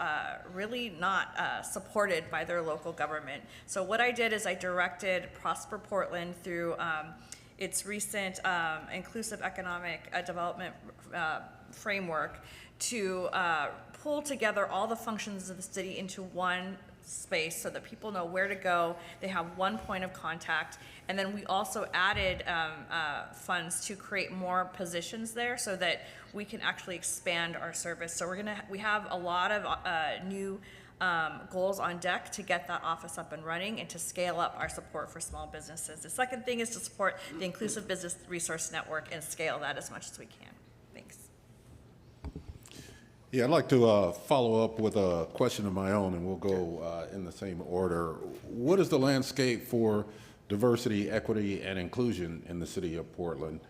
really not supported by their local government. So what I did is I directed Prosper Portland through its recent inclusive economic development framework to pull together all the functions of the city into one space so that people know where to go. They have one point of contact. And then we also added funds to create more positions there so that we can actually expand our service. So we have a lot of new goals on deck to get that office up and running and to scale up our support for small businesses. The second thing is to support the Inclusive Business Resource Network and scale that as much as we can. Thanks. Yeah, I'd like to follow up with a question of my own, and we'll go in the same order. What is the landscape for diversity, equity, and inclusion in the city of Portland?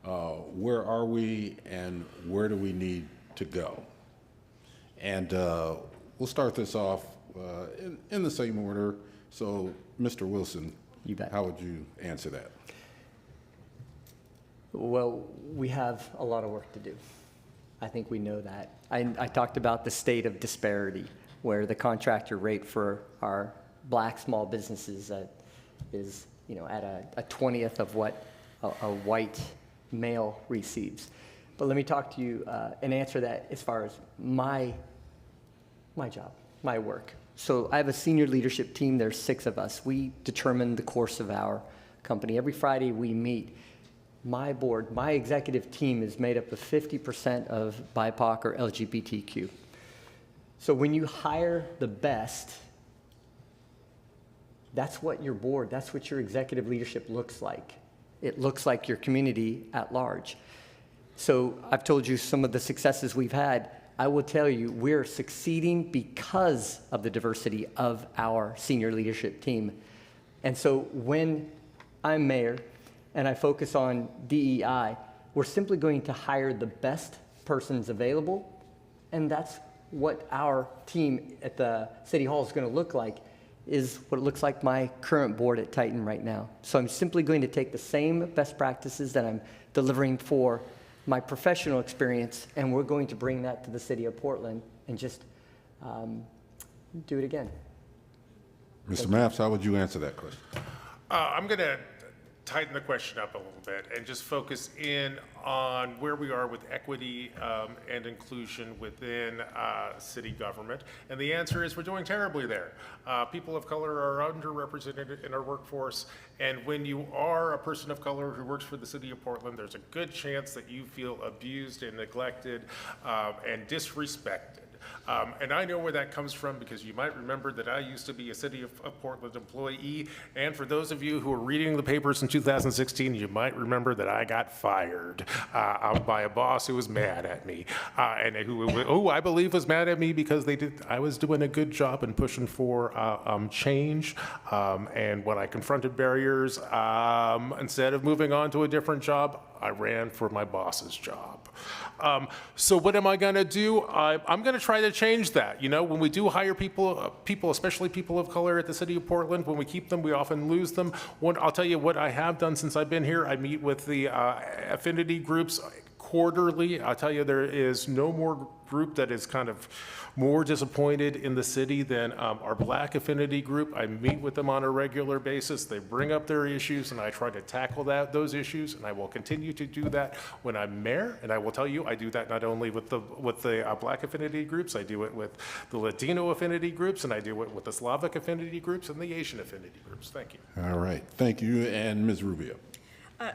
Where are we, and where do we need to go? And we'll start this off in the same order. So, Mr. Wilson, You bet. how would you answer that? Well, we have a lot of work to do. I think we know that. I talked about the state of disparity, where the contractor rate for our black small businesses is, at a 20th of what a white male receives. But let me talk to you and answer that as far as my job, my work. So I have a senior leadership team. There's 6 of us. We determine the course of our company. Every Friday we meet. My board, my executive team is made up of 50% of BIPOC or LGBTQ. So when you hire the best, that's what your board, that's what your executive leadership looks like. It looks like your community at large. So I've told you some of the successes we've had. I will tell you, we're succeeding because of the diversity of our senior leadership team. And so when I'm mayor, and I focus on DEI, we're simply going to hire the best persons available, and that's what our team at the City Hall is going to look like, is what it looks like my current board at Titan right now. So I'm simply going to take the same best practices that I'm delivering for my professional experience, and we're going to bring that to the city of Portland and just do it again. Mr. Maps, how would you answer that question? I'm going to tighten the question up a little bit and just focus in on where we are with equity and inclusion within city government. And the answer is we're doing terribly there. People of color are underrepresented in our workforce. And when you are a person of color who works for the city of Portland, there's a good chance that you feel abused and neglected and disrespected. And I know where that comes from because you might remember that I used to be a City of Portland employee. And for those of you who were reading the papers in 2016, you might remember that I got fired by a boss who was mad at me. And who I believe was mad at me because I was doing a good job in pushing for change. And when I confronted barriers, instead of moving on to a different job, I ran for my boss's job. So what am I going to do? I'm going to try to change that. When we do hire people, especially people of color at the city of Portland, when we keep them, we often lose them. I'll tell you what I have done since I've been here. I meet with the affinity groups quarterly. I'll tell you, there is no more group that is kind of more disappointed in the city than our Black affinity group. I meet with them on a regular basis. They bring up their issues, and I try to tackle those issues, and I will continue to do that when I'm mayor. And I will tell you, I do that not only with the Black affinity groups, I do it with the Latino affinity groups, and I do it with the Slavic affinity groups and the Asian affinity groups. Thank you. All right, thank you. And Ms. Rubio.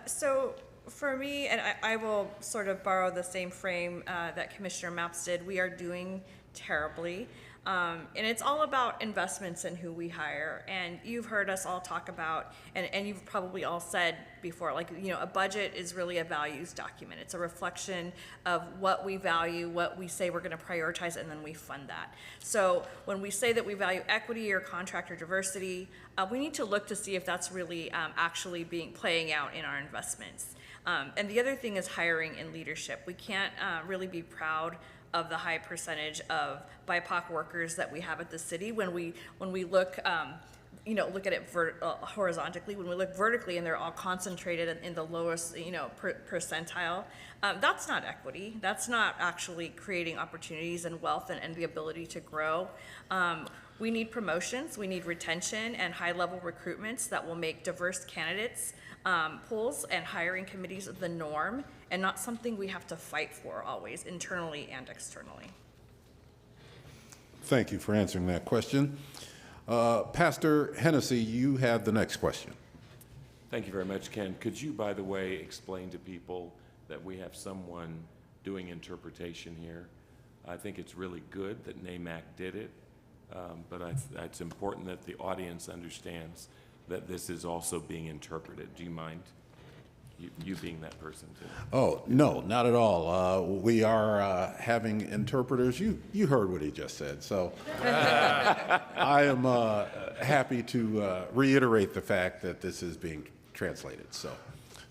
So for me, and I will sort of borrow the same frame that Commissioner Maps did, we are doing terribly. And it's all about investments in who we hire. And you've heard us all talk about, and you've probably all said before, a budget is really a values document. It's a reflection of what we value, what we say we're going to prioritize, and then we fund that. So when we say that we value equity or contractor diversity, we need to look to see if that's really actually playing out in our investments. And the other thing is hiring and leadership. We can't really be proud of the high percentage of BIPOC workers that we have at the city. When we look, look at it horizontally. When we look vertically, and they're all concentrated in the lowest, percentile, that's not equity. That's not actually creating opportunities and wealth and the ability to grow. We need promotions. We need retention and high-level recruitments that will make diverse candidates polls and hiring committees the norm and not something we have to fight for always, internally and externally. Thank you for answering that question. Pastor Hennessy, you have the next question. Thank you very much, Ken. Could you, by the way, explain to people that we have someone doing interpretation here? I think it's really good that NAACP did it, but it's important that the audience understands that this is also being interpreted. Do you mind you being that person too? Oh, no, not at all. We are having interpreters. You heard what he just said, so I am happy to reiterate the fact that this is being translated. So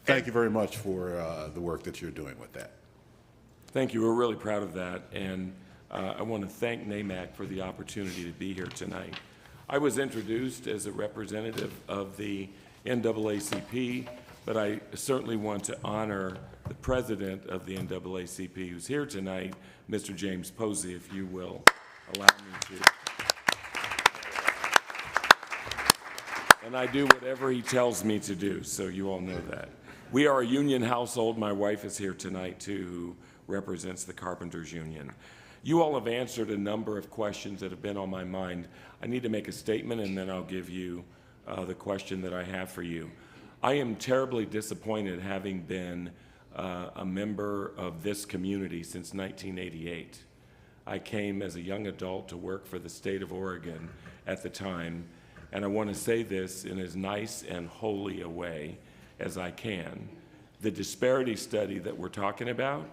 thank you very much for the work that you're doing with that. Thank you. We're really proud of that, and I want to thank NAACP for the opportunity to be here tonight. I was introduced as a representative of the NAACP, but I certainly want to honor the president of the NAACP who's here tonight, Mr. James Posey, if you will allow me to. And I do whatever he tells me to do, so you all know that. We are a union household. My wife is here tonight, too, who represents the Carpenters Union. You all have answered a number of questions that have been on my mind. I need to make a statement, and then I'll give you the question that I have for you. I am terribly disappointed, having been a member of this community since 1988. I came as a young adult to work for the state of Oregon at the time, and I want to say this in as nice and holy a way as I can. The disparity study that we're talking about,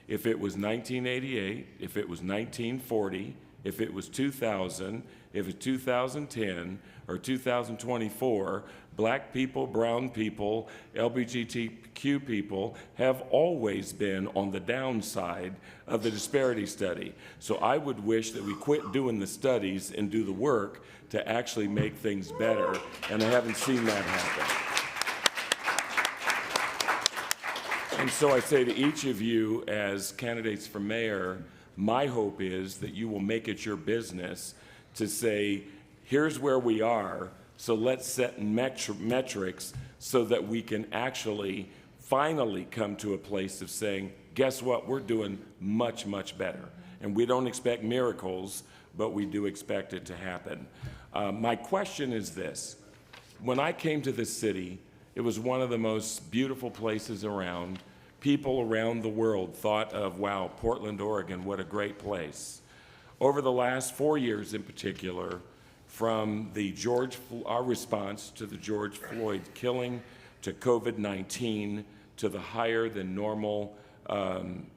if it was 1988, if it was 1940, if it was 2000, if it's 2010 or 2024, black people, brown people, LGBTQ people have always been on the downside of the disparity study. So I would wish that we quit doing the studies and do the work to actually make things better, and I haven't seen that happen. And so I say to each of you as candidates for mayor, my hope is that you will make it your business to say, here's where we are, so let's set metrics so that we can actually finally come to a place of saying, guess what, we're doing much, much better. And we don't expect miracles, but we do expect it to happen. My question is this. When I came to this city, it was one of the most beautiful places around. People around the world thought of, wow, Portland, Oregon, what a great place. Over the last 4 years in particular, from our response to the George Floyd killing, to COVID-19, to the higher than normal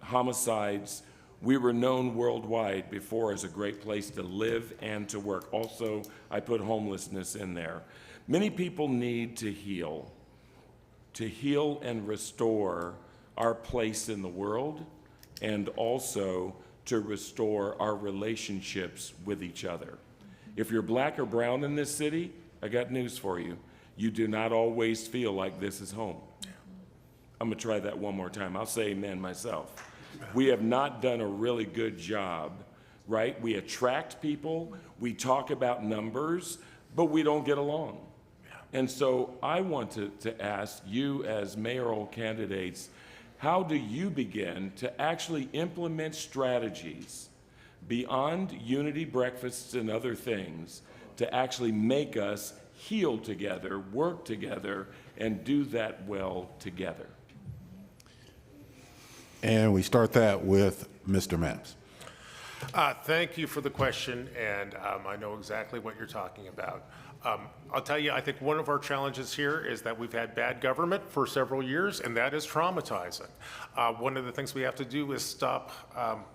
homicides, we were known worldwide before as a great place to live and to work. Also, I put homelessness in there. Many people need to heal and restore our place in the world, and also to restore our relationships with each other. If you're black or brown in this city, I got news for you. You do not always feel like this is home. I'm gonna try that one more time. I'll say amen myself. We have not done a really good job, right? We attract people, we talk about numbers, but we don't get along. And so I want to ask you as mayoral candidates, how do you begin to actually implement strategies beyond unity breakfasts and other things to actually make us heal together, work together, and do that well together? And we start that with Mr. Mapps. Thank you for the question, and I know exactly what you're talking about. I'll tell you, I think one of our challenges here is that we've had bad government for several years, and that is traumatizing. One of the things we have to do is stop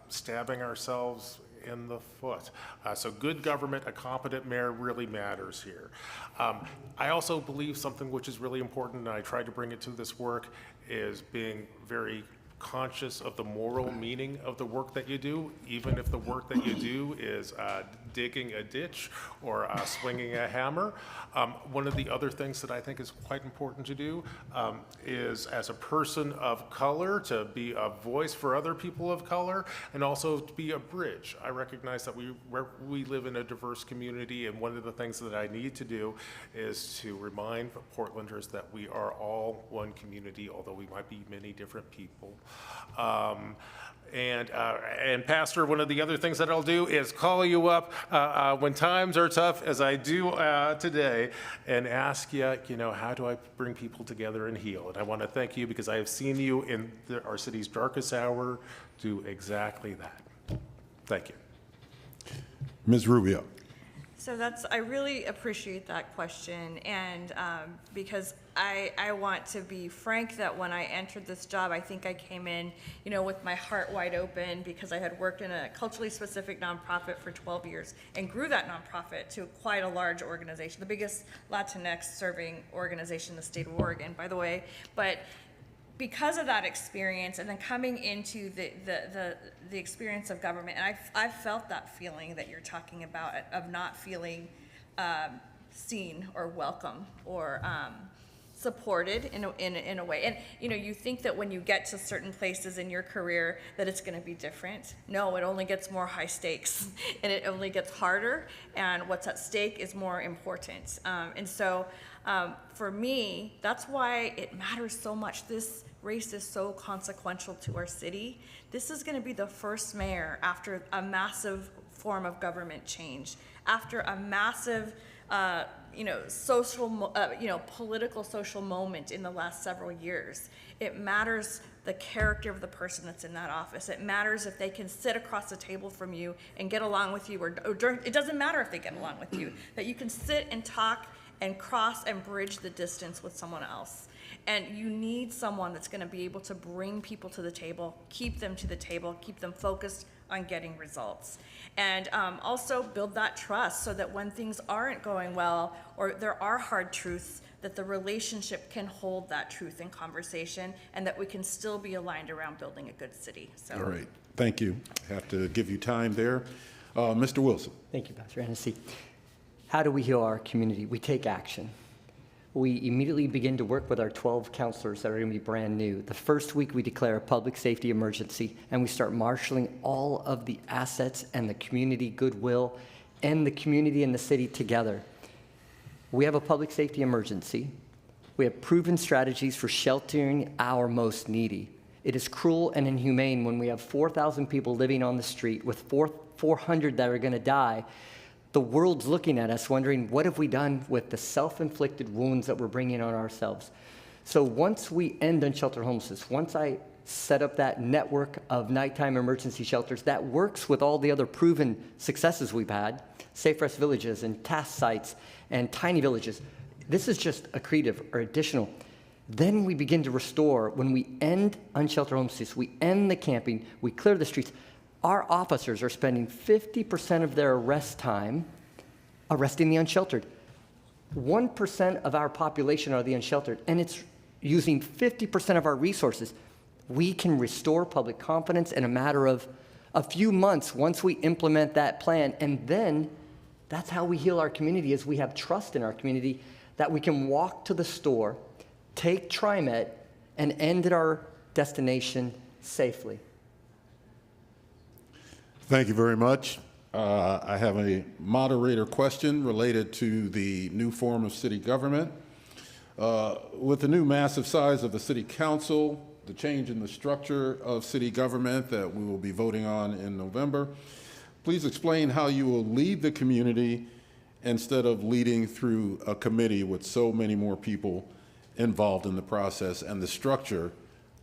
stabbing ourselves in the foot. So good government, a competent mayor really matters here. I also believe something which is really important, and I tried to bring it to this work, is being very conscious of the moral meaning of the work that you do, even if the work that you do is digging a ditch or swinging a hammer. One of the other things that I think is quite important to do is, as a person of color, to be a voice for other people of color, and also to be a bridge. I recognize that we live in a diverse community, and one of the things that I need to do is to remind Portlanders that we are all one community, although we might be many different people. And Pastor, one of the other things that I'll do is call you up when times are tough, as I do today, and ask you, how do I bring people together and heal? And I want to thank you because I have seen you in our city's darkest hour do exactly that. Thank you. Ms. Rubio. So I really appreciate that question, and because I want to be frank that when I entered this job, I think I came in, with my heart wide open because I had worked in a culturally specific nonprofit for 12 years and grew that nonprofit to quite a large organization, the biggest Latinx serving organization in the state of Oregon, by the way. But because of that experience, and then coming into the experience of government, and I've felt that feeling that you're talking about of not feeling seen or welcome or supported in a way. And you think that when you get to certain places in your career that it's going to be different. No, it only gets more high stakes, and it only gets harder. And what's at stake is more important. And so. For me, that's why it matters so much. This race is so consequential to our city. This is going to be the first mayor after a massive form of government change, after a massive, political social moment in the last several years. It matters the character of the person that's in that office. It matters if they can sit across the table from you and get along with you, or during, it doesn't matter if they get along with you, that you can sit and talk and cross and bridge the distance with someone else. And you need someone that's going to be able to bring people to the table, keep them to the table, keep them focused on getting results. And also build that trust so that when things aren't going well or there are hard truths, that the relationship can hold that truth in conversation and that we can still be aligned around building a good city. So. All right. Thank you. I have to give you time there. Mr. Wilson. Thank you, Pastor Hennessy. How do we heal our community? We take action. We immediately begin to work with our 12 counselors that are going to be brand new. The first week we declare a public safety emergency, and we start marshaling all of the assets and the community goodwill and the community and the city together. We have a public safety emergency. We have proven strategies for sheltering our most needy. It is cruel and inhumane when we have 4,000 people living on the street with 400 that are going to die. The world's looking at us wondering, what have we done with the self-inflicted wounds that we're bringing on ourselves? So once we end unsheltered homelessness, once I set up that network of nighttime emergency shelters that works with all the other proven successes we've had, Safe Rest Villages and task sites and tiny villages, this is just accretive or additional. Then we begin to restore. When we end unsheltered homelessness, we end the camping, we clear the streets. Our officers are spending 50% of their arrest time arresting the unsheltered. 1% of our population are the unsheltered, and it's using 50% of our resources. We can restore public confidence in a matter of a few months once we implement that plan, and then that's how we heal our community, is we have trust in our community that we can walk to the store, take TriMet, and end at our destination safely. Thank you very much. I have a moderator question related to the new form of city government. With the new massive size of the city council, the change in the structure of city government that we will be voting on in November, please explain how you will lead the community instead of leading through a committee with so many more people involved in the process and the structure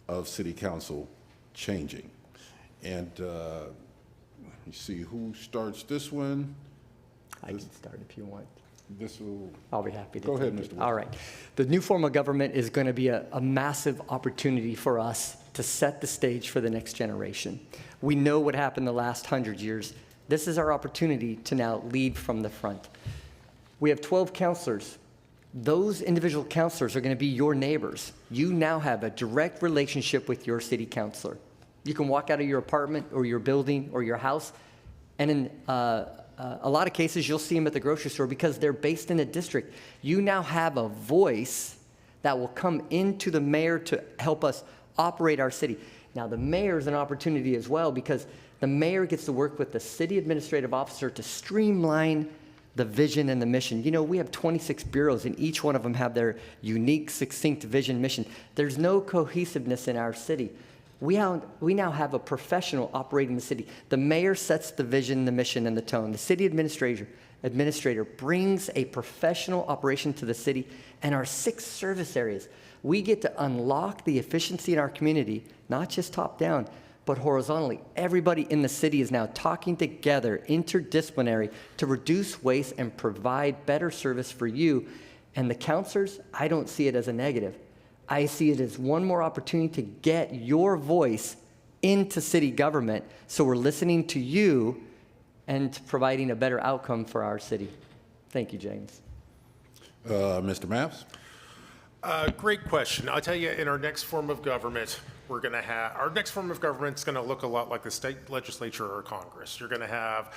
of city council changing. And you see who starts this one. I can start if you want. This will. I'll be happy to. Go ahead, take Mr. it. Wilson. All right. The new form of government is going to be a massive opportunity for us to set the stage for the next generation. We know what happened the last 100 years. This is our opportunity to now lead from the front. We have 12 counselors those individual counselors are going to be your neighbors. You now have a direct relationship with your city councilor. You can walk out of your apartment or your building or your house, and in a lot of cases, you'll see them at the grocery store because they're based in a district. You now have a voice that will come into the mayor to help us operate our city. Now, the mayor is an opportunity as well because the mayor gets to work with the city administrative officer to streamline the vision and the mission. You know, we have 26 bureaus, and each one of them have their unique, succinct vision mission. There's no cohesiveness in our city. We now have a professional operating the city. The mayor sets the vision, the mission, and the tone. The city administrator brings a professional operation to the city and our 6 service areas. We get to unlock the efficiency in our community, not just top down, but horizontally. Everybody in the city is now talking together, interdisciplinary, to reduce waste and provide better service for you. And the counselors, I don't see it as a negative. I see it as one more opportunity to get your voice into city government, so we're listening to you and providing a better outcome for our city. Thank you, James. Mr. Maps? Great question. I'll tell you, in our next form of government, our next form of government is going to look a lot like the state legislature or Congress. You're going to have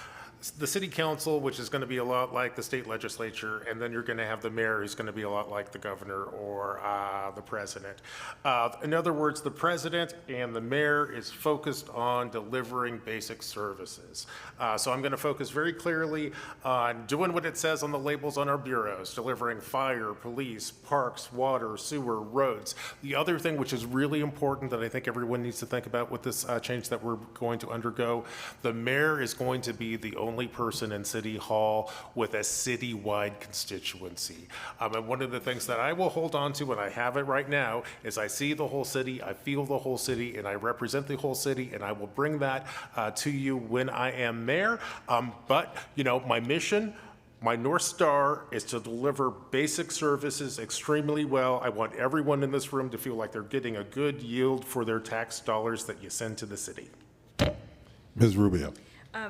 the city council, which is going to be a lot like the state legislature, and then you're going to have the mayor, who's going to be a lot like the governor or the president. In other words, the president and the mayor is focused on delivering basic services. So I'm going to focus very clearly on doing what it says on the labels on our bureaus, delivering fire, police, parks, water, sewer, roads. The other thing which is really important that I think everyone needs to think about with this change that we're going to undergo, the mayor is going to be the only person in City Hall with a citywide constituency. And one of the things that I will hold on to, and I have it right now, is I see the whole city, I feel the whole city, and I represent the whole city, and I will bring that to you when I am mayor. But, you know, my mission, my North Star is to deliver basic services extremely well. I want everyone in this room to feel like they're getting a good yield for their tax dollars that you send to the city. Ms. Rubio?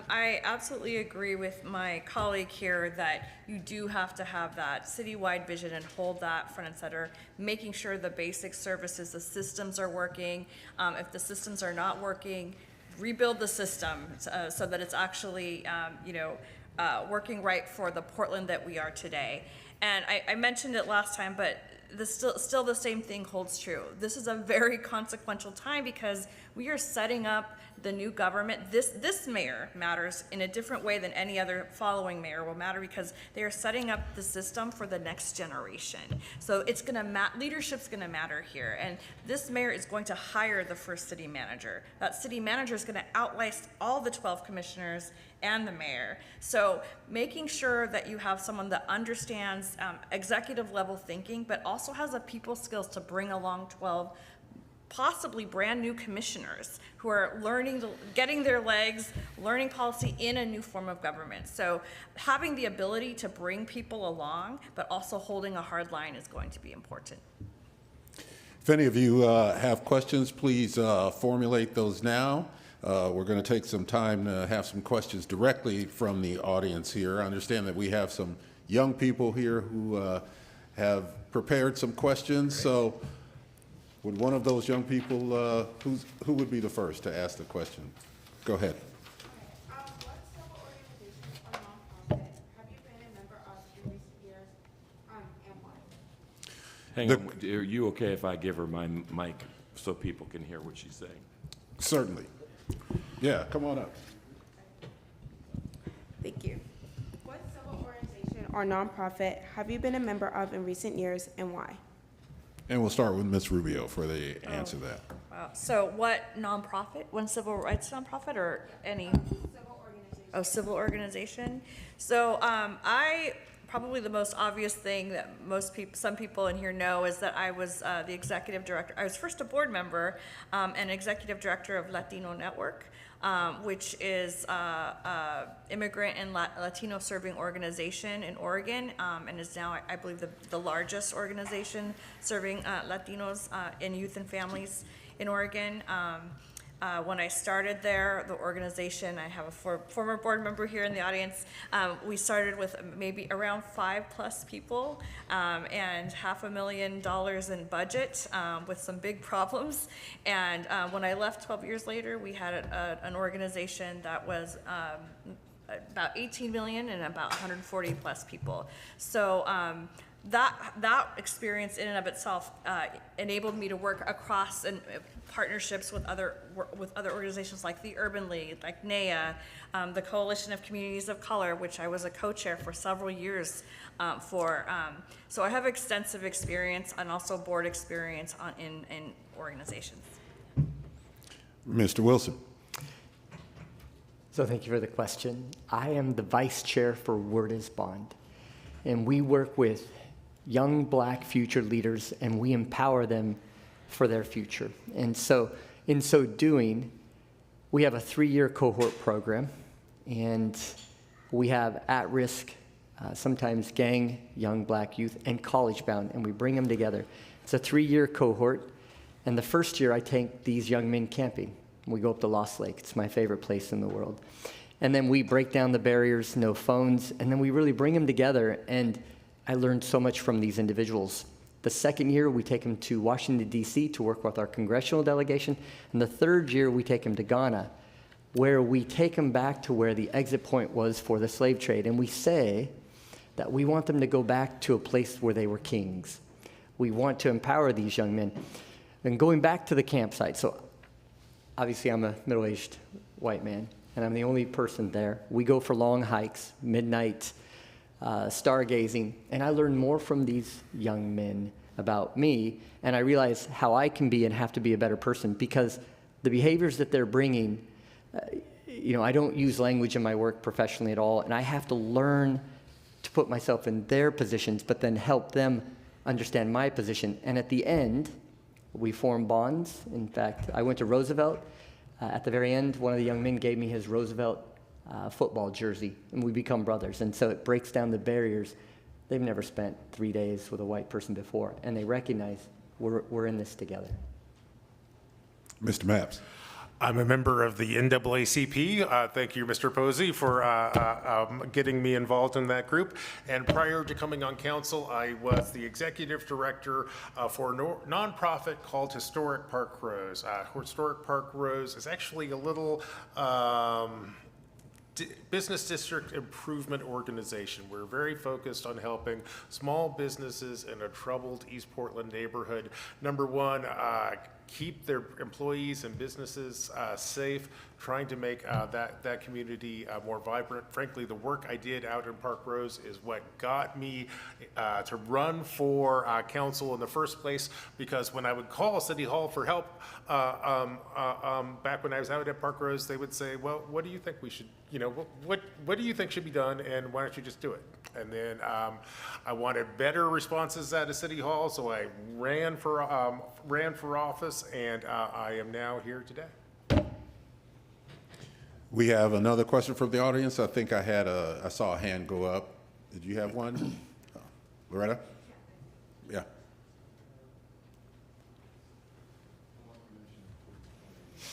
I absolutely agree with my colleague here that you do have to have that citywide vision and hold that front and center, making sure the basic services, the systems are working. If the systems are not working, rebuild the system so that it's actually, working right for the Portland that we are today. And I mentioned it last time, but still the same thing holds true. This is a very consequential time because we are setting up the new government. This mayor matters in a different way than any other following mayor will matter because they are setting up the system for the next generation. So it's gonna leadership's gonna matter here, and this mayor is going to hire the first city manager. That city manager is gonna outlist all the 12 commissioners and the mayor. So making sure that you have someone that understands executive level thinking, but also has the people skills to bring along 12 possibly brand new commissioners who are getting their legs, learning policy in a new form of government. So having the ability to bring people along, but also holding a hard line is going to be important. If any of you have questions, please formulate those now. We're going to take some time to have some questions directly from the audience here. I understand that we have some young people here who have prepared some questions. So would one of those young people, who would be the first to ask the question? Go ahead. What civil organizations or nonprofit have you been a member of in recent years, and why? Hang on, are you okay if I give her my mic so people can hear what she's saying? Certainly. Yeah, come on up. Thank you. What civil organization or nonprofit have you been a member of in recent years, and why? And we'll start with Ms. Rubio for the answer to that. Wow. So what nonprofit? One civil rights nonprofit or any? Civil organization. Oh, civil organization. So probably the most obvious thing that some people in here know is that I was the executive director. I was first a board member and executive director of Latino Network, which is immigrant and Latino serving organization in Oregon, and is now, I believe, the largest organization serving Latinos in youth and families in Oregon. When I started there, the organization, I have a former board member here in the audience, we started with maybe around 5+ people and $500,000 in budget with some big problems. And when I left 12 years later, we had an organization that was about 18 million and about 140+ people. So that experience in and of itself enabled me to work across and partnerships with other organizations like the Urban League, like NAA, the Coalition of Communities of Color, which I was a co-chair for several years for. So I have extensive experience and also board experience in organizations. Mr. Wilson. So thank you for the question. I am the vice chair for Word is Bond, and we work with young Black future leaders, and we empower them for their future. And so in so doing, we have a 3-year cohort program, and we have at-risk, sometimes gang, young Black youth, and college-bound, and we bring them together. It's a 3-year cohort, and the first year I take these young men camping. We go up to Lost Lake. It's my favorite place in the world. And then we break down the barriers, no phones, and then we really bring them together, and I learned so much from these individuals. The second year, we take them to Washington, D.C. to work with our congressional delegation, and the third year, we take them to Ghana, where we take them back to where the exit point was for the slave trade, and we say that we want them to go back to a place where they were kings. We want to empower these young men. And going back to the campsite, so obviously I'm a middle-aged white man, and I'm the only person there. We go for long hikes, midnight, stargazing, and I learn more from these young men about me, and I realize how I can be and have to be a better person, because the behaviors that they're bringing, I don't use language in my work professionally at all, and I have to learn to put myself in their positions, but then help them understand my position. And at the end, we form bonds. In fact, I went to Roosevelt. At the very end, one of the young men gave me his Roosevelt football jersey, and we become brothers. And so it breaks down the barriers. They've never spent 3 days with a white person before, and they recognize we're in this together. Mr. Mapps. I'm a member of the NAACP. Thank you, Mr. Posey, for getting me involved in that group. And prior to coming on council, I was the executive director for a nonprofit called Historic Park Rose. Historic Park Rose is actually a little business district improvement organization. We're very focused on helping small businesses in a troubled East Portland neighborhood. Number one, keep their employees and businesses safe, trying to make that community more vibrant. Frankly, the work I did out in Park Rose is what got me to run for council in the first place, because when I would call City Hall for help back when I was out at Park Rose, they would say, well, what do you think we should, what do you think should be done, and why don't you just do it? And then I wanted better responses out of City Hall, so I ran for office, and I am now here today. We have another question from the audience. I think I saw a hand go up. Did you have one? Loretta? Yeah.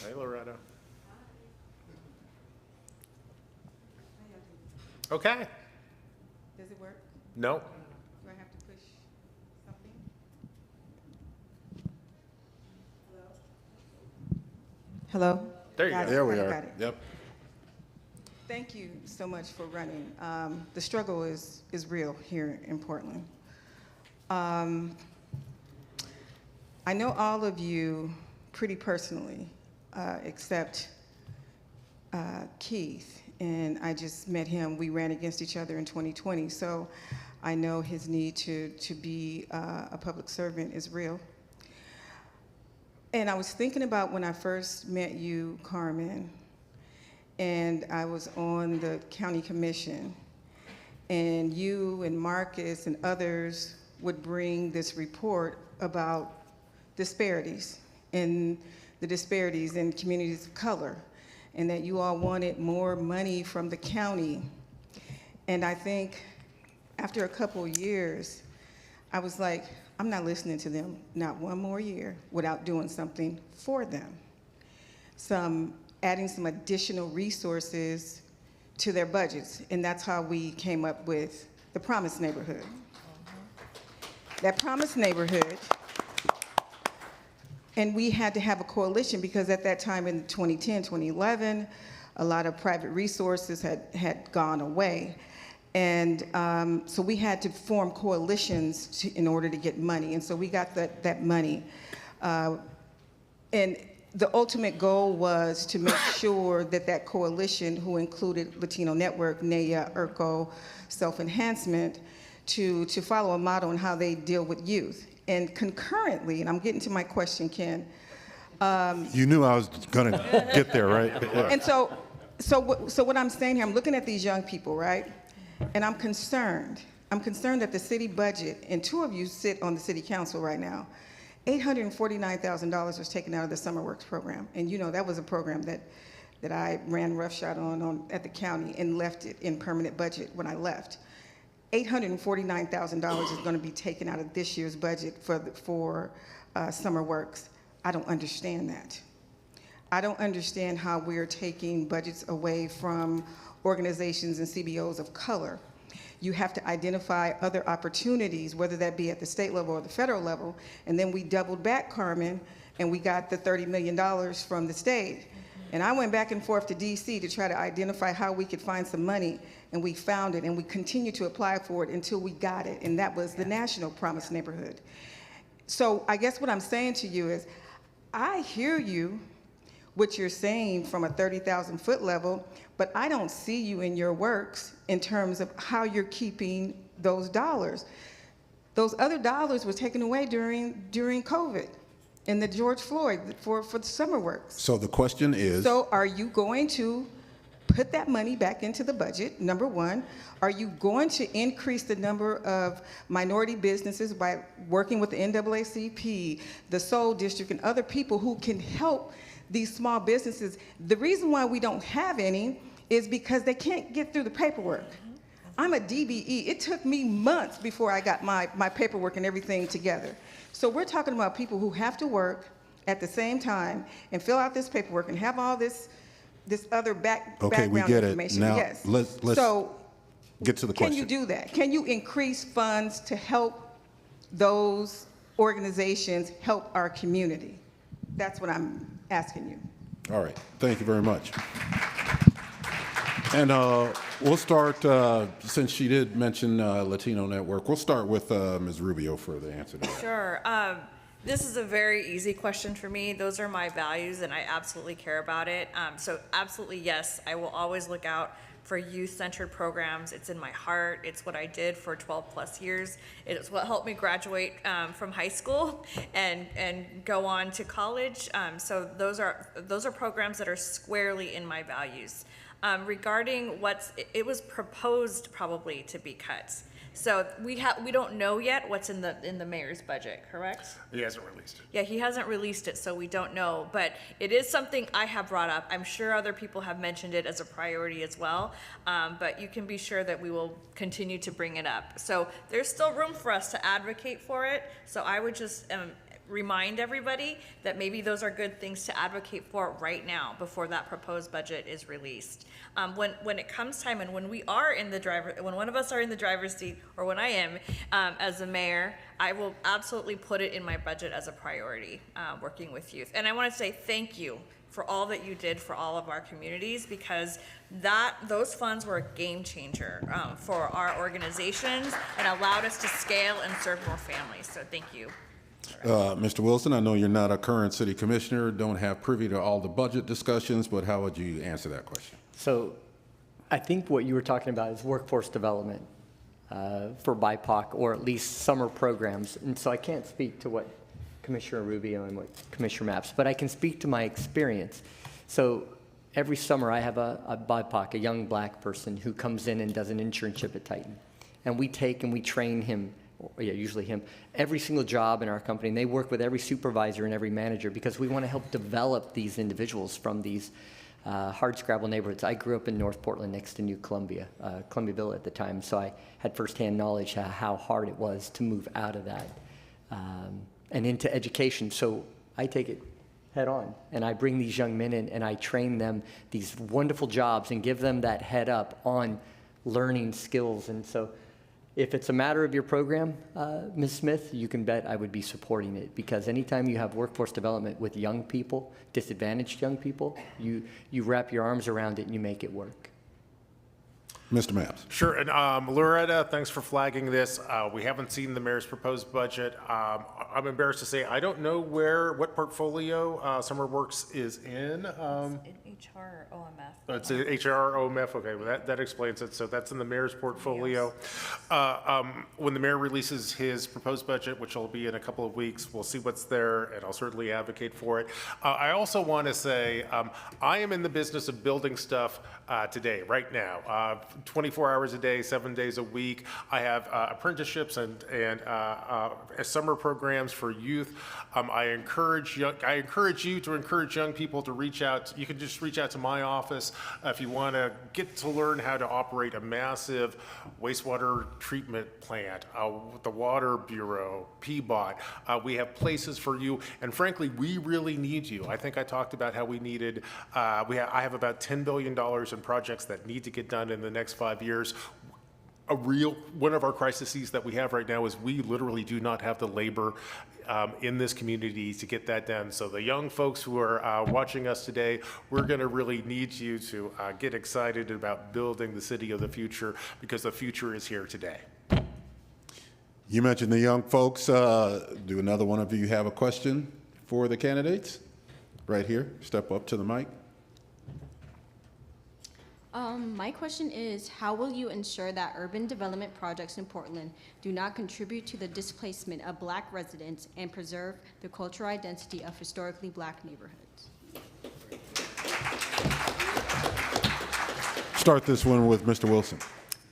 Hey, Loretta. Okay. Does it work? No. Do I have to push something? Hello? There you Got go. it, There we got it, are. got it. Yep. Thank you so much for running. The struggle is real here in Portland. I know all of you pretty personally, except Keith, and I just met him. We ran against each other in 2020, so I know his need to be a public servant is real. And I was thinking about when I first met you, Carmen, and I was on the county commission, and you and Marcus and others would bring this report about disparities and the disparities in communities of color, and that you all wanted more money from the county. And I think after a couple of years, I was like, I'm not listening to them not one more year without doing something for them. adding some additional resources to their budgets, and that's how we came up with the Promised Neighborhood. That Promised Neighborhood, and we had to have a coalition because at that time in 2010, 2011, a lot of private resources had gone away. And so we had to form coalitions in order to get money. And so we got that money. And the ultimate goal was to make sure that that coalition, who included Latino Network, NAA, ERCO, Self-Enhancement, to follow a model on how they deal with youth. And concurrently, and I'm getting to my question, Ken. You knew I was going to get there, right? And so what I'm saying here, I'm looking at these young people, right? And I'm concerned. I'm concerned that the city budget, and two of you sit on the city council right now, $849,000 was taken out of the Summer Works program. And you know, that was a program that I ran roughshod on at the county and left it in permanent budget when I left. $849,000 is going to be taken out of this year's budget for Summer Works. I don't understand that. I don't understand how we're taking budgets away from organizations and CBOs of color. You have to identify other opportunities, whether that be at the state level or the federal level, and then we doubled back, Carmen, and we got the $30 million from the state. And I went back and forth to DC to try to identify how we could find some money, and we found it, and we continued to apply for it until we got it, and that was the National Promised Neighborhood. So I guess what I'm saying to you is, I hear you, what you're saying from a 30,000 foot level, but I don't see you in your works in terms of how you're keeping those dollars. Those other dollars were taken away during COVID and the George Floyd for the Summer Works. So the question is... So are you going to put that money back into the budget, number one? Are you going to increase the number of minority businesses by working with the NAACP, the Soul District, and other people who can help these small businesses? The reason why we don't have any is because they can't get through the paperwork. I'm a DBE. It took me months before I got my paperwork and everything together. So we're talking about people who have to work at the same time and fill out this paperwork and have all this other Okay, we background get it. information. Now, Yes. let's So get to the question. can you do that? Can you increase funds to help those organizations help our community? That's what I'm asking you. All right, thank you very much. And we'll start, since she did mention Latino Network, we'll start with Ms. Rubio for the answer to that. Sure. This is a very easy question for me. Those are my values, and I absolutely care about it. So absolutely, yes, I will always look out for youth-centered programs. It's in my heart. It's what I did for 12 plus years. It's what helped me graduate from high school and go on to college. So those are programs that are squarely in my values. Regarding it was proposed probably to be cut. So we don't know yet what's in the mayor's budget, correct? He hasn't released it. Yeah, he hasn't released it, so we don't know. But it is something I have brought up. I'm sure other people have mentioned it as a priority as well. But you can be sure that we will continue to bring it up. So there's still room for us to advocate for it. So I would just remind everybody that maybe those are good things to advocate for right now before that proposed budget is released. When it comes time and when one of us are in the driver's seat, or when I am as a mayor, I will absolutely put it in my budget as a priority, working with youth. And I want to say thank you for all that you did for all of our communities, because those funds were a game changer for our organizations and allowed us to scale and serve more families. So thank you. Mr. Wilson, I know you're not a current city commissioner, don't have privy to all the budget discussions, but how would you answer that question? So I think what you were talking about is workforce development for BIPOC, or at least summer programs. And so I can't speak to what Commissioner Rubio and what Commissioner Mapps, but I can speak to my experience. So every summer I have a BIPOC, a young black person, who comes in and does an internship at Titan. And we take and we train him, usually him, every single job in our company. And they work with every supervisor and every manager, because we want to help develop these individuals from these hardscrabble neighborhoods. I grew up in North Portland next to New Columbia, Columbiaville at the time, so I had firsthand knowledge how hard it was to move out of that and into education. So I take it head on. And I bring these young men in and I train them these wonderful jobs and give them that head up on learning skills. And so if it's a matter of your program, Ms. Smith, you can bet I would be supporting it, because anytime you have workforce development with young people, disadvantaged young people, you wrap your arms around it and you make it work. Mr. Mapps. Sure, and Loretta, thanks for flagging this. We haven't seen the mayor's proposed budget. I'm embarrassed to say I don't know what portfolio Summer Works is in. In HR or OMF. It's HR, OMF, okay, well, that explains it. So that's in the mayor's portfolio. When the mayor releases his proposed budget, which will be in a couple of weeks, we'll see what's there, and I'll certainly advocate for it. I also want to say I am in the business of building stuff today, right now. 24 hours a day, 7 days a week. I have apprenticeships and summer programs for youth. I encourage you to encourage young people to reach out. You can just reach out to my office if you want to get to learn how to operate a massive wastewater treatment plant, the Water Bureau, PBOT. We have places for you, and frankly, we really need you. I think I talked about how we needed, I have about $10 billion in projects that need to get done in the next 5 years. One of our crises that we have right now is we literally do not have the labor in this community to get that done. So the young folks who are watching us today, we're going to really need you to get excited about building the city of the future, because the future is here today. You mentioned the young folks. Do another one of you have a question for the candidates? Right here, step up to the mic. My question is, how will you ensure that urban development projects in Portland do not contribute to the displacement of Black residents and preserve the cultural identity of historically Black neighborhoods? Start this one with Mr. Wilson.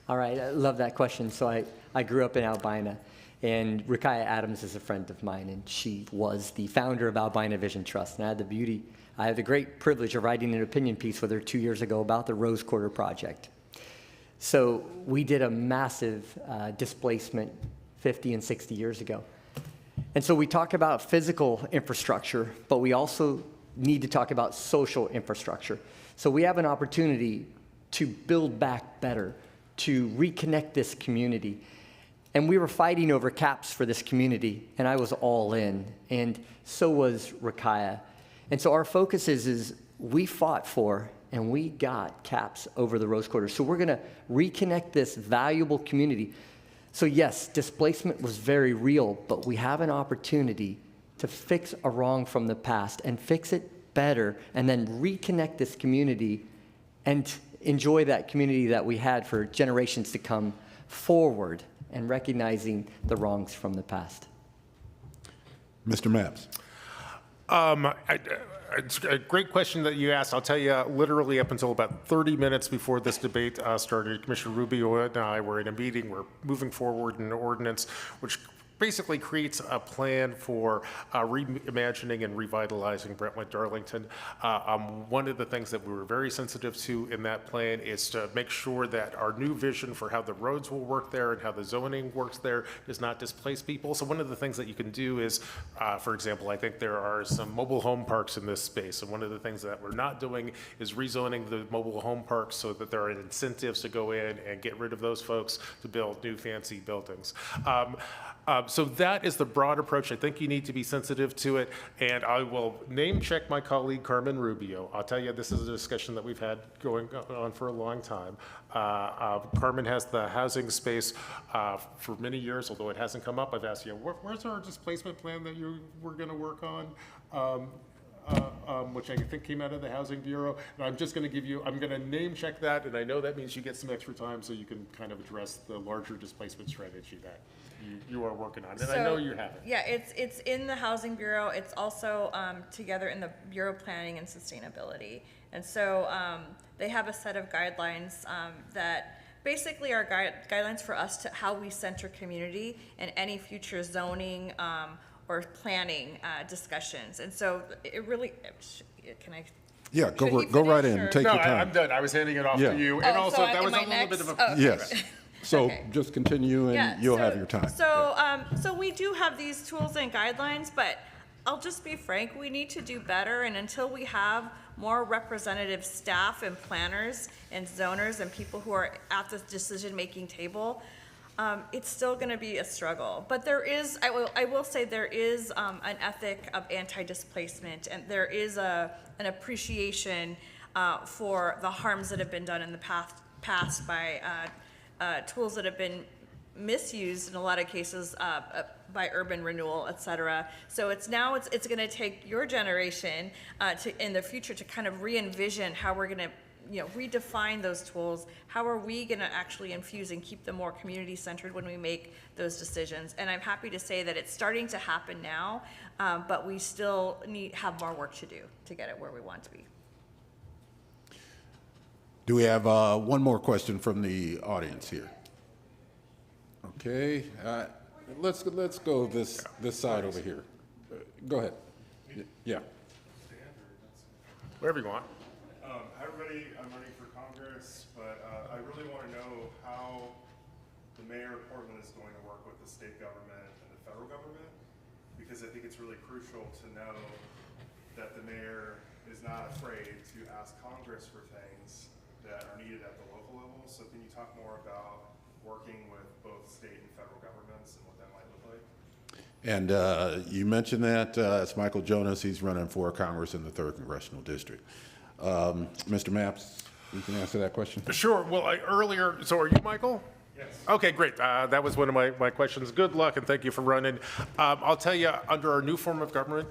All right, I love that question. So I grew up in Albina, and Rakaya Adams is a friend of mine, and she was the founder of Albina Vision Trust. And I had the great privilege of writing an opinion piece with her 2 years ago about the Rose Quarter project. So we did a massive displacement 50 and 60 years ago. And so we talk about physical infrastructure, but we also need to talk about social infrastructure. So we have an opportunity to build back better, to reconnect this community. And we were fighting over caps for this community, and I was all in, and so was Rakaya. And so our focus is we fought for and we got caps over the Rose Quarter. So we're going to reconnect this valuable community. So yes, displacement was very real, but we have an opportunity to fix a wrong from the past and fix it better, and then reconnect this community and enjoy that community that we had for generations to come forward, and recognizing the wrongs from the past. Mr. Mapps. It's a great question that you asked. I'll tell you, literally up until about 30 minutes before this debate started, Commissioner Rubio and I were in a meeting. We're moving forward in an ordinance which basically creates a plan for reimagining and revitalizing Brentwood-Darlington. One of the things that we were very sensitive to in that plan is to make sure that our new vision for how the roads will work there and how the zoning works there does not displace people. So one of the things that you can do is, for example, I think there are some mobile home parks in this space, and one of the things that we're not doing is rezoning the mobile home parks so that there are incentives to go in and get rid of those folks to build new fancy buildings. So that is the broad approach. I think you need to be sensitive to it, and I will name check my colleague Carmen Rubio. I'll tell you, this is a discussion that we've had going on for a long time. Carmen has the housing space for many years, although it hasn't come up. I've asked you, where's our displacement plan that we're going to work on? Which I think came out of the Housing Bureau. And I'm just going to give you, I'm going to name check that, and I know that means you get some extra time so you can kind of address the larger displacement strategy that you are working on, and So, I know you have it. Yeah, it's in the Housing Bureau. It's also together in the Bureau of Planning and Sustainability. And so they have a set of guidelines that basically are guidelines for us to how we center community and any future zoning or planning discussions. And so it really, can I? Yeah, go Should he right finish, in. or- Take No, your time. I'm done. I was handing it off Yeah. to you. Oh, And also, so that was a am I little bit of a. next? Oh, Yes. right. So Okay. just continue, and Yeah, you'll so- have your time. So, so we do have these tools and guidelines, but I'll just be frank, we need to do better, and until we have more representative staff and planners and zoners and people who are at the decision-making table, it's still gonna be a struggle. But there is, I will say there is an ethic of anti-displacement, and there is an appreciation for the harms that have been done in the past by tools that have been misused in a lot of cases by urban renewal, et cetera. So it's gonna take your generation in the future to kind of re-envision how we're gonna redefine those tools. How are we gonna actually infuse and keep them more community-centered when we make those decisions? And I'm happy to say that it's starting to happen now, but we still have more work to do to get it where we want to be. Do we have one more question from the audience here? Okay, let's go this side over here. Go ahead. Yeah. Wherever you want. Hi everybody, I'm running for Congress, but I really want to know how the mayor of Portland is going to work with the state government and the federal government, because I think it's really crucial to know that the mayor is not afraid to ask Congress for things that are needed at the local level. So can you talk more about working with both state and federal governments and what that might look like? And you mentioned that, it's Michael Jonas, he's running for Congress in the 3rd Congressional District. Mr. Mapps, you can answer that question? Sure. Well, earlier, so are you Michael? Yes. Okay, great. That was one of my questions. Good luck and thank you for running. I'll tell you, under our new form of government,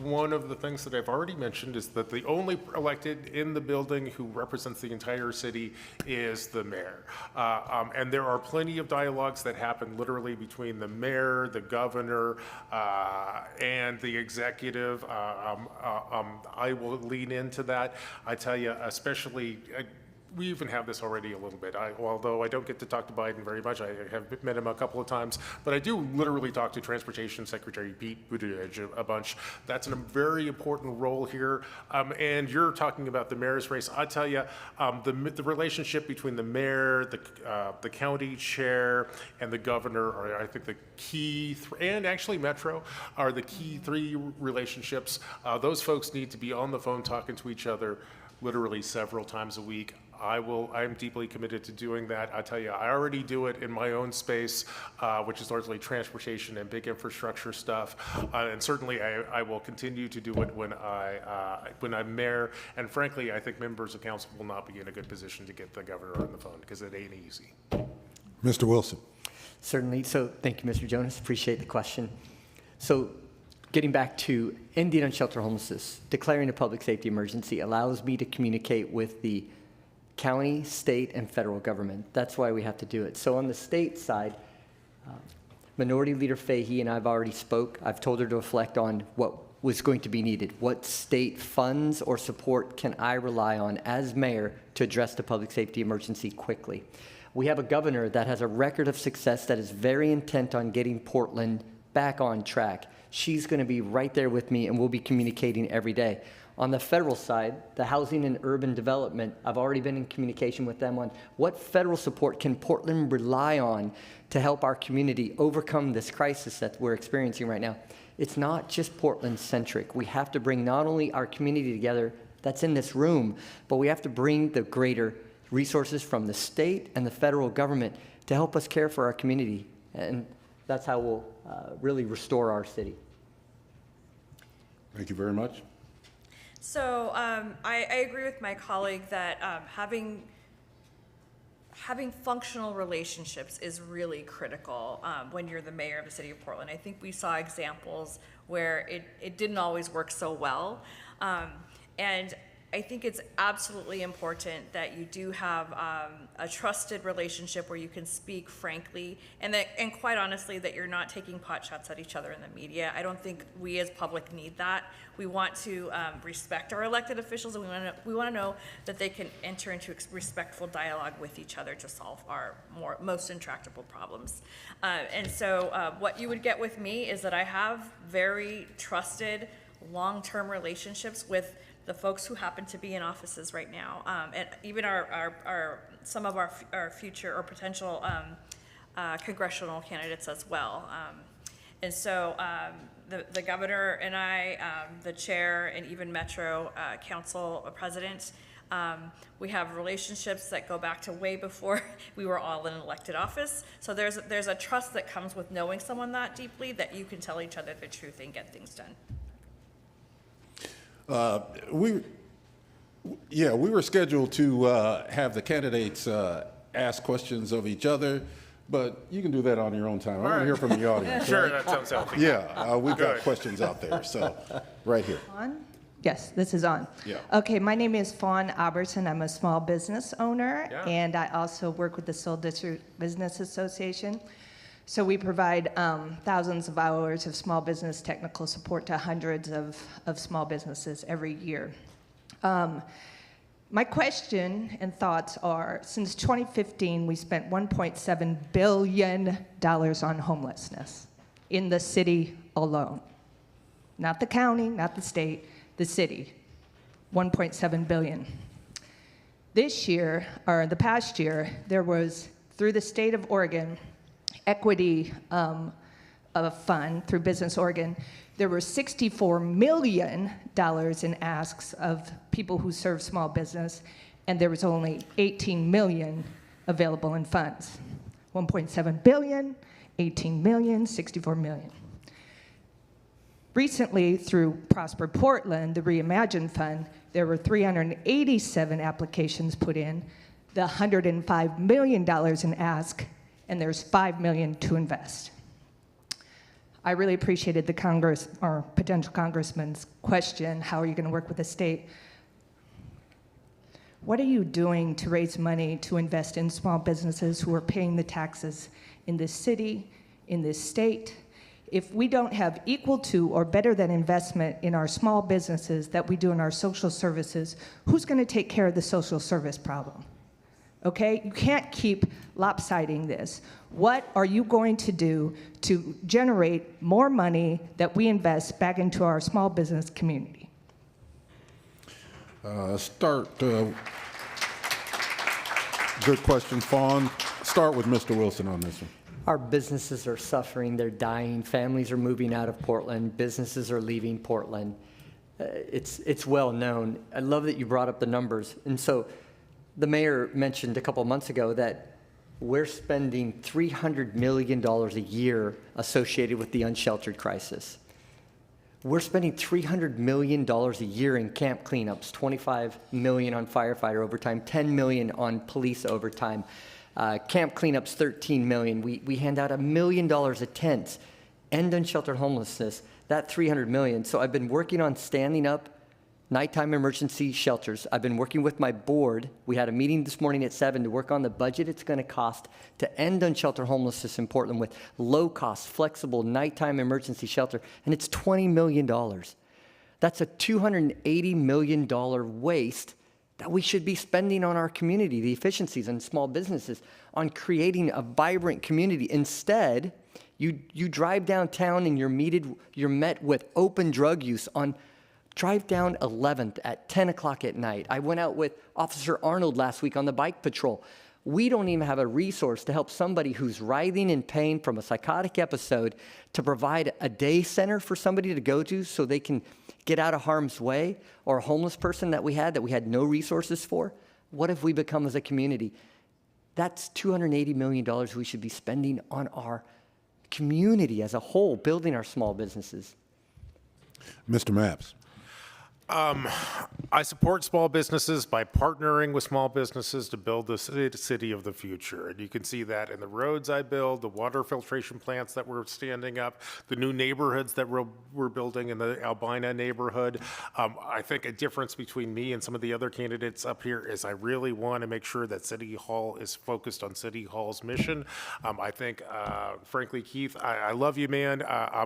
one of the things that I've already mentioned is that the only elected in the building who represents the entire city is the mayor. And there are plenty of dialogues that happen literally between the mayor, the governor, and the executive. I will lean into that. I tell you, especially, we even have this already a little bit. Although I don't get to talk to Biden very much, I have met him a couple of times, but I do literally talk to Transportation Secretary Pete Buttigieg a bunch. That's a very important role here. And you're talking about the mayor's race. I tell you, the relationship between the mayor, the county chair, and the governor are, I think, the key, and actually Metro, are the key 3 relationships. Those folks need to be on the phone talking to each other literally several times a week. I'm deeply committed to doing that. I tell you, I already do it in my own space, which is largely transportation and big infrastructure stuff. And certainly I will continue to do it when I'm mayor. And frankly, I think members of council will not be in a good position to get the governor on the phone because it ain't easy. Mr. Wilson. Certainly. So thank you, Mr. Jonas. Appreciate the question. So getting back to ending unsheltered homelessness, declaring a public safety emergency allows me to communicate with the county, state, and federal government. That's why we have to do it. So on the state side, Minority Leader Fahey and I've already spoke. I've told her to reflect on what was going to be needed. What state funds or support can I rely on as mayor to address the public safety emergency quickly? We have a governor that has a record of success that is very intent on getting Portland back on track. She's going to be right there with me, and we'll be communicating every day. On the federal side, the Housing and Urban Development, I've already been in communication with them on what federal support can Portland rely on to help our community overcome this crisis that we're experiencing right now. It's not just Portland-centric. We have to bring not only our community together that's in this room, but we have to bring the greater resources from the state and the federal government to help us care for our community. And that's how we'll really restore our city. Thank you very much. So I agree with my colleague that having functional relationships is really critical when you're the mayor of the city of Portland. I think we saw examples where it didn't always work so well. And I think it's absolutely important that you do have a trusted relationship where you can speak frankly, and quite honestly, that you're not taking pot shots at each other in the media. I don't think we as public need that. We want to respect our elected officials, and we want to know that they can enter into respectful dialogue with each other to solve our most intractable problems. And so what you would get with me is that I have very trusted, long-term relationships with the folks who happen to be in offices right now, and even some of our future or potential congressional candidates as well. And so the governor and I, the chair, and even Metro Council president, we have relationships that go back to way before we were all in elected office. So there's a trust that comes with knowing someone that deeply, that you can tell each other the truth and get things done. We were scheduled to have the candidates ask questions of each other, but you can do that on your own time. I want to hear from the audience. Sure, right? that sounds healthy. Yeah, we've got Good. questions out there, so, right here. On? Yes, this is on. Yeah. Okay, my name is Fawn Albertson. I'm a small business owner, Yeah. and I also work with the Seoul District Business Association. So we provide thousands of hours of small business technical support to hundreds of small businesses every year. My question and thoughts are, since 2015, we spent $1.7 billion on homelessness in the city alone. Not the county, not the state, the city. 1.7 billion. This year, or the past year, there was, through the state of Oregon, equity fund, through Business Oregon, there were $64 million in asks of people who serve small business, and there was only 18 million available in funds. 1.7 billion, 18 million, 64 million. Recently, through Prosper Portland, the Reimagine Fund, there were 387 applications put in, the $105 million in ask, and there's 5 million to invest. I really appreciated the Congress, or potential congressman's question, how are you going to work with the state? What are you doing to raise money to invest in small businesses who are paying the taxes in this city, in this state? If we don't have equal to or better than investment in our small businesses that we do in our social services, who's going to take care of the social service problem? Okay, you can't keep lopsiding this. What are you going to do to generate more money that we invest back into our small business community? Good question, Fawn. Start with Mr. Wilson on this one. Our businesses are suffering, they're dying, families are moving out of Portland, businesses are leaving Portland. It's well known. I love that you brought up the numbers. And so the mayor mentioned a couple months ago that we're spending $300 million a year associated with the unsheltered crisis. We're spending $300 million a year in camp cleanups, $25 million on firefighter overtime, $10 million on police overtime. Camp cleanups, $13 million. We hand out $1 million a tent. End unsheltered homelessness, that $300 million. So I've been working on standing up nighttime emergency shelters. I've been working with my board. We had a meeting this morning at 7 to work on the budget it's going to cost to end unsheltered homelessness in Portland with low-cost, flexible nighttime emergency shelter, and it's $20 million. That's a $280 million waste that we should be spending on our community, the efficiencies and small businesses, on creating a vibrant community. Instead, you drive downtown and you're met with open drug use on drive down 11th at 10 o'clock at night. I went out with Officer Arnold last week on the bike patrol. We don't even have a resource to help somebody who's writhing in pain from a psychotic episode to provide a day center for somebody to go to so they can get out of harm's way, or a homeless person that we had no resources for. What have we become as a community? That's $280 million we should be spending on our community as a whole, building our small businesses. Mr. Mapps. I support small businesses by partnering with small businesses to build the city of the future. And you can see that in the roads I build, the water filtration plants that we're standing up, the new neighborhoods that we're building in the Albina neighborhood. I think a difference between me and some of the other candidates up here is I really want to make sure that City Hall is focused on City Hall's mission. I think, frankly, Keith, I love you, man.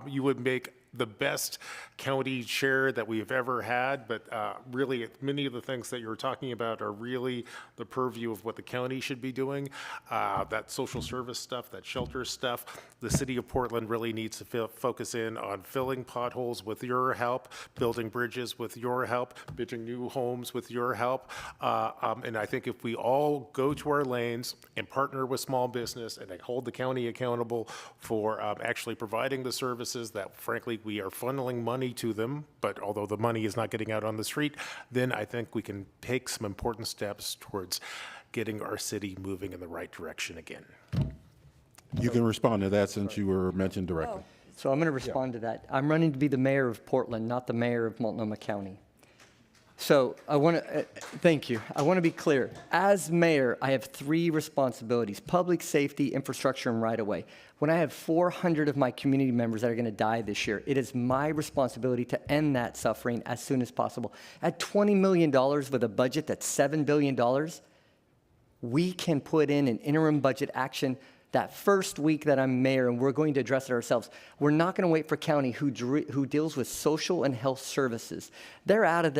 You would make the best county chair that we've ever had, but really many of the things that you're talking about are really the purview of what the county should be doing. That social service stuff, that shelter stuff, the city of Portland really needs to focus in on filling potholes with your help, building bridges with your help, building new homes with your help. And I think if we all go to our lanes and partner with small business and hold the county accountable for actually providing the services that frankly hopefully we are funneling money to them, but although the money is not getting out on the street, then I think we can take some important steps towards getting our city moving in the right direction again. You can respond to that since you were mentioned directly. So I'm going to respond to that. I'm running to be the mayor of Portland, not the mayor of Multnomah County. So I want to, thank you. I want to be clear. As mayor, I have 3 responsibilities: public safety, infrastructure, and right-of-way. When I have 400 of my community members that are going to die this year, it is my responsibility to end that suffering as soon as possible. At $20 million with a budget that's $7 billion, we can put in an interim budget action that first week that I'm mayor, and we're going to address it ourselves. We're not going to wait for county who deals with social and health services. They are out of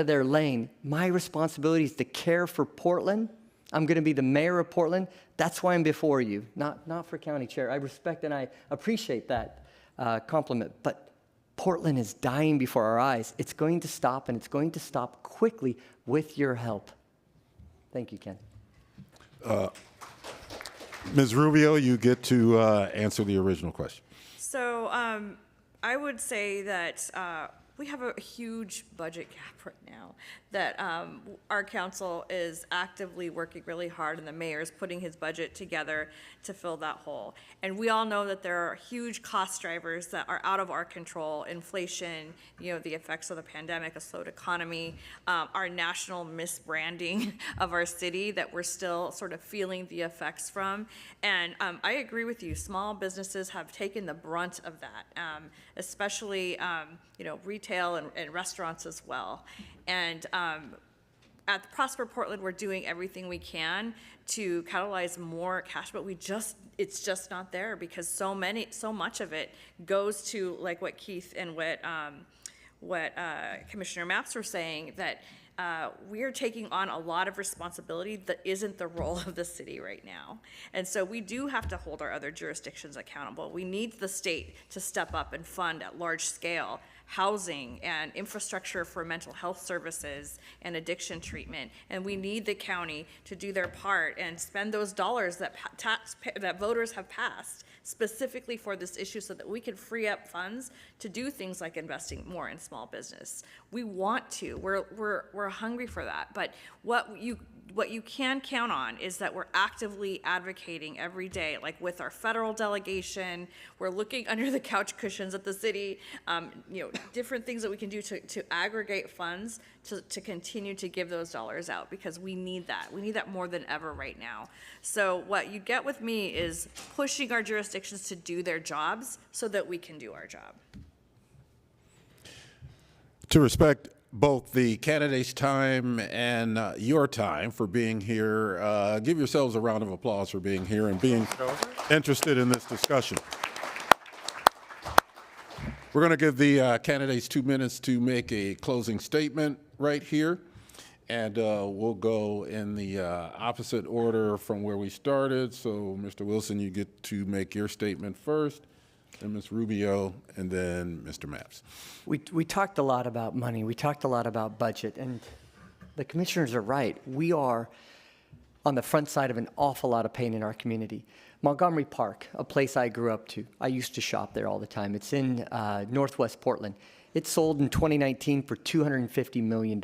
their lane. My responsibility is to care for Portland. I'm going to be the mayor of Portland. That's why I'm before you, not for county chair. I respect and I appreciate that compliment, but Portland is dying before our eyes. It's going to stop, and it's going to stop quickly with your help. Thank you, Ken. Ms. Rubio, you get to answer the original question. So I would say that we have a huge budget gap right now, that our council is actively working really hard, and the mayor is putting his budget together to fill that hole. And we all know that there are huge cost drivers that are out of our control: inflation, the effects of the pandemic, a slowed economy, our national misbranding of our city that we're still sort of feeling the effects from. And I agree with you, small businesses have taken the brunt of that, especially retail and restaurants as well. And at Prosper Portland, we're doing everything we can to catalyze more cash, but it's just not there, because so much of it goes to, like what Keith and what Commissioner Mapps were saying, that we are taking on a lot of responsibility that isn't the role of the city right now. And so we do have to hold our other jurisdictions accountable. We need the state to step up and fund at large scale housing and infrastructure for mental health services and addiction treatment. And we need the county to do their part and spend those dollars that that voters have passed specifically for this issue, so that we can free up funds to do things like investing more in small business. We want to. We're hungry for that. But what you can count on is that we're actively advocating every day, like with our federal delegation. We're looking under the couch cushions at the city, different things that we can do to aggregate funds to continue to give those dollars out, because we need that. We need that more than ever right now. So what you get with me is pushing our jurisdictions to do their jobs so that we can do our job. To respect both the candidates' time and your time for being here, give yourselves a round of applause for being here and being interested in this discussion. We're going to give the candidates 2 minutes to make a closing statement right here, and we'll go in the opposite order from where we started. So, Mr. Wilson, you get to make your statement first, then Ms. Rubio, and then Mr. Mapps. We talked a lot about money. We talked a lot about budget, and the commissioners are right. We are on the front side of an awful lot of pain in our community. Montgomery Park, a place I grew up to. I used to shop there all the time. It's in Northwest Portland. It sold in 2019 for $250 million.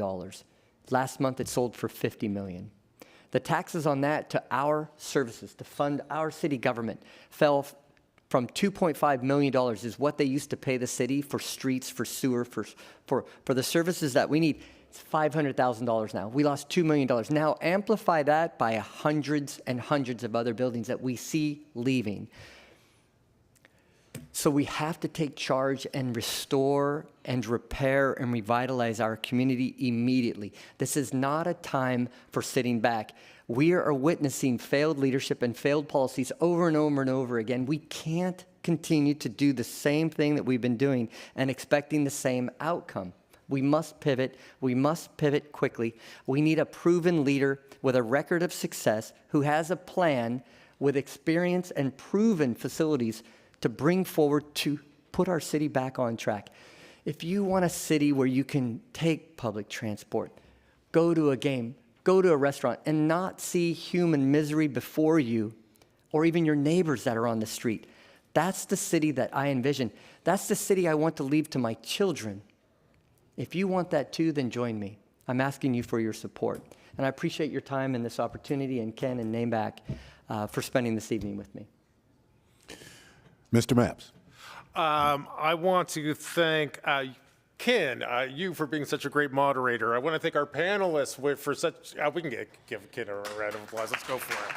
Last month, it sold for $50 million. The taxes on that to our services, to fund our city government, fell from $2.5 million is what they used to pay the city for streets, for sewer, for the services that we need. It's $500,000 now. We lost $2 million. Now amplify that by hundreds and hundreds of other buildings that we see leaving. So we have to take charge and restore and repair and revitalize our community immediately. This is not a time for sitting back. We are witnessing failed leadership and failed policies over and over and over again. We can't continue to do the same thing that we've been doing and expecting the same outcome. We must pivot. We must pivot quickly. We need a proven leader with a record of success who has a plan with experience and proven facilities to bring forward to put our city back on track. If you want a city where you can take public transport, go to a game, go to a restaurant, and not see human misery before you, or even your neighbors that are on the street, That's the city that I envision. That's the city I want to leave to my children. If you want that too, then join me. I'm asking you for your support. And I appreciate your time and this opportunity, and Ken and NAMC for spending this evening with me. Mr. Mapps. I want to thank Ken, you for being such a great moderator. I want to thank our panelists for such, we can give Ken a round of applause. Let's go for it.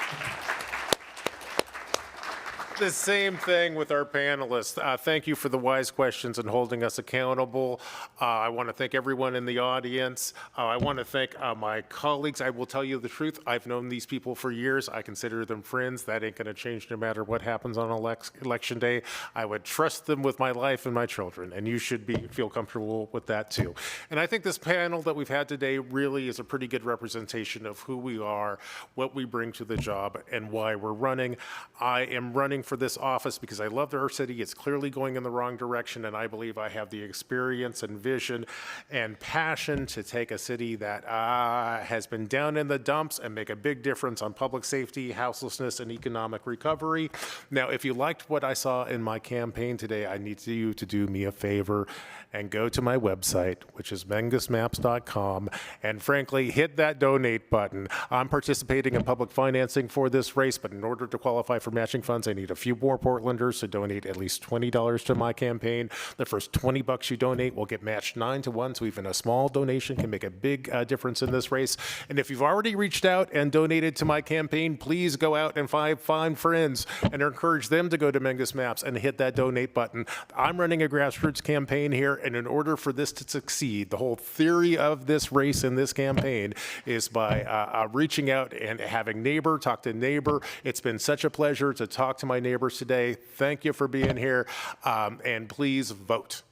The same thing with our panelists. Thank you for the wise questions and holding us accountable. I want to thank everyone in the audience. I want to thank my colleagues. I will tell you the truth. I've known these people for years. I consider them friends. That ain't going to change no matter what happens on election day. I would trust them with my life and my children, and you should feel comfortable with that too. And I think this panel that we've had today really is a pretty good representation of who we are, what we bring to the job, and why we're running. I am running for this office because I love our city. It's clearly going in the wrong direction, and I believe I have the experience and vision and passion to take a city that has been down in the dumps and make a big difference on public safety, houselessness, and economic recovery. Now, if you liked what I saw in my campaign today, I need you to do me a favor and go to my website, which is mengusmaps.com, and frankly, hit that donate button. I'm participating in public financing for this race, but in order to qualify for matching funds, I need a few more Portlanders to donate at least $20 to my campaign. The first $20 you donate will get matched 9-1, so even a small donation can make a big difference in this race. And if you've already reached out and donated to my campaign, please go out and find friends and encourage them to go to Mengus Maps and hit that donate button. I'm running a grassroots campaign here, and in order for this to succeed, the whole theory of this race and this campaign is by reaching out and having neighbor talk to neighbor. It's been such a pleasure to talk to my neighbors today. Thank you for being here, and please vote.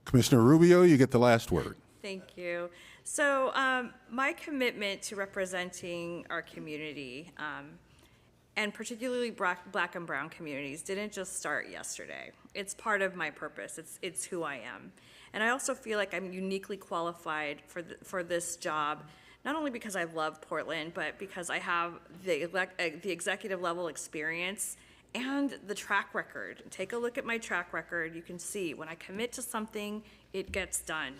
Commissioner Rubio, you get the last word. Thank you. So my commitment to representing our community, and particularly black and brown communities, didn't just start yesterday. It's part of my purpose. It's who I am. And I also feel like I'm uniquely qualified for this job, not only because I love Portland, but because I have the executive level experience and the track record. Take a look at my track record. You can see when I commit to something, it gets done.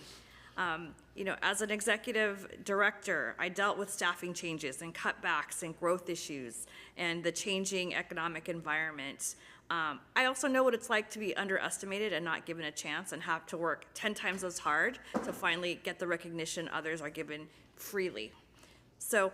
You know, as an executive director, I dealt with staffing changes and cutbacks and growth issues and the changing economic environment. I also know what it's like to be underestimated and not given a chance and have to work 10 times as hard to finally get the recognition others are given freely. So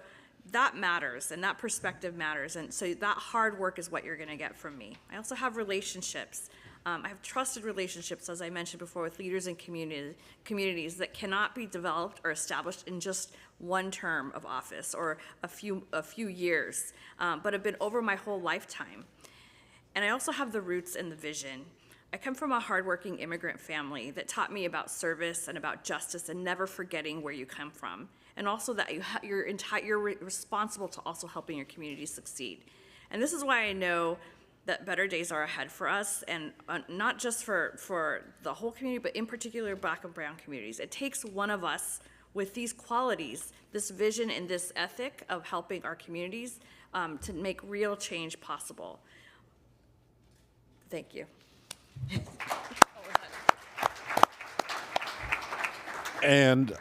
that matters, and that perspective matters, and so that hard work is what you're gonna get from me. I also have relationships. I have trusted relationships, as I mentioned before, with leaders in communities that cannot be developed or established in just one term of office or a few years, but have been over my whole lifetime. And I also have the roots and the vision. I come from a hardworking immigrant family that taught me about service and about justice and never forgetting where you come from. And also that you're responsible to also helping your community succeed. And this is why I know that better days are ahead for us, and not just for the whole community, but in particular black and brown communities. It takes one of us with these qualities, this vision and this ethic of helping our communities to make real change possible. Thank you. And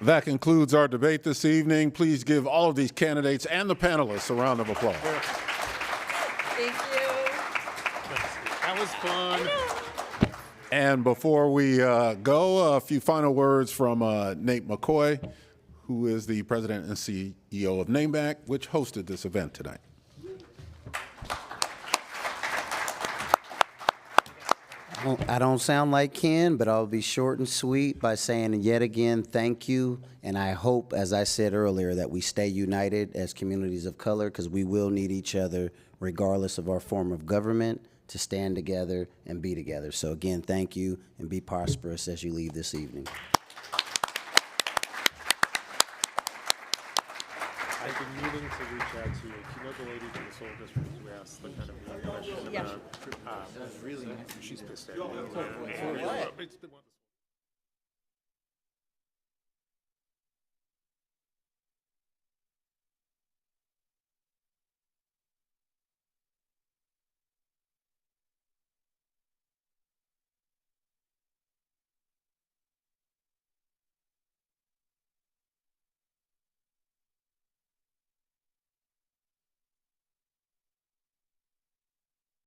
that concludes our debate this evening. Please give all of these candidates and the panelists a round of applause. Thank you. That was fun. And before we go, a few final words from Nate McCoy, who is the president and CEO of NAMC, which hosted this event tonight. I don't sound like Ken, but I'll be short and sweet by saying yet again, thank you. And I hope, as I said earlier, that we stay united as communities of color, because we will need each other regardless of our form of government to stand together and be together. So again, thank you, and be prosperous as you leave this evening. I've been meaning to reach out to you. You know the lady from the Soul District who asked the kind of question about, really, she's pissed at me.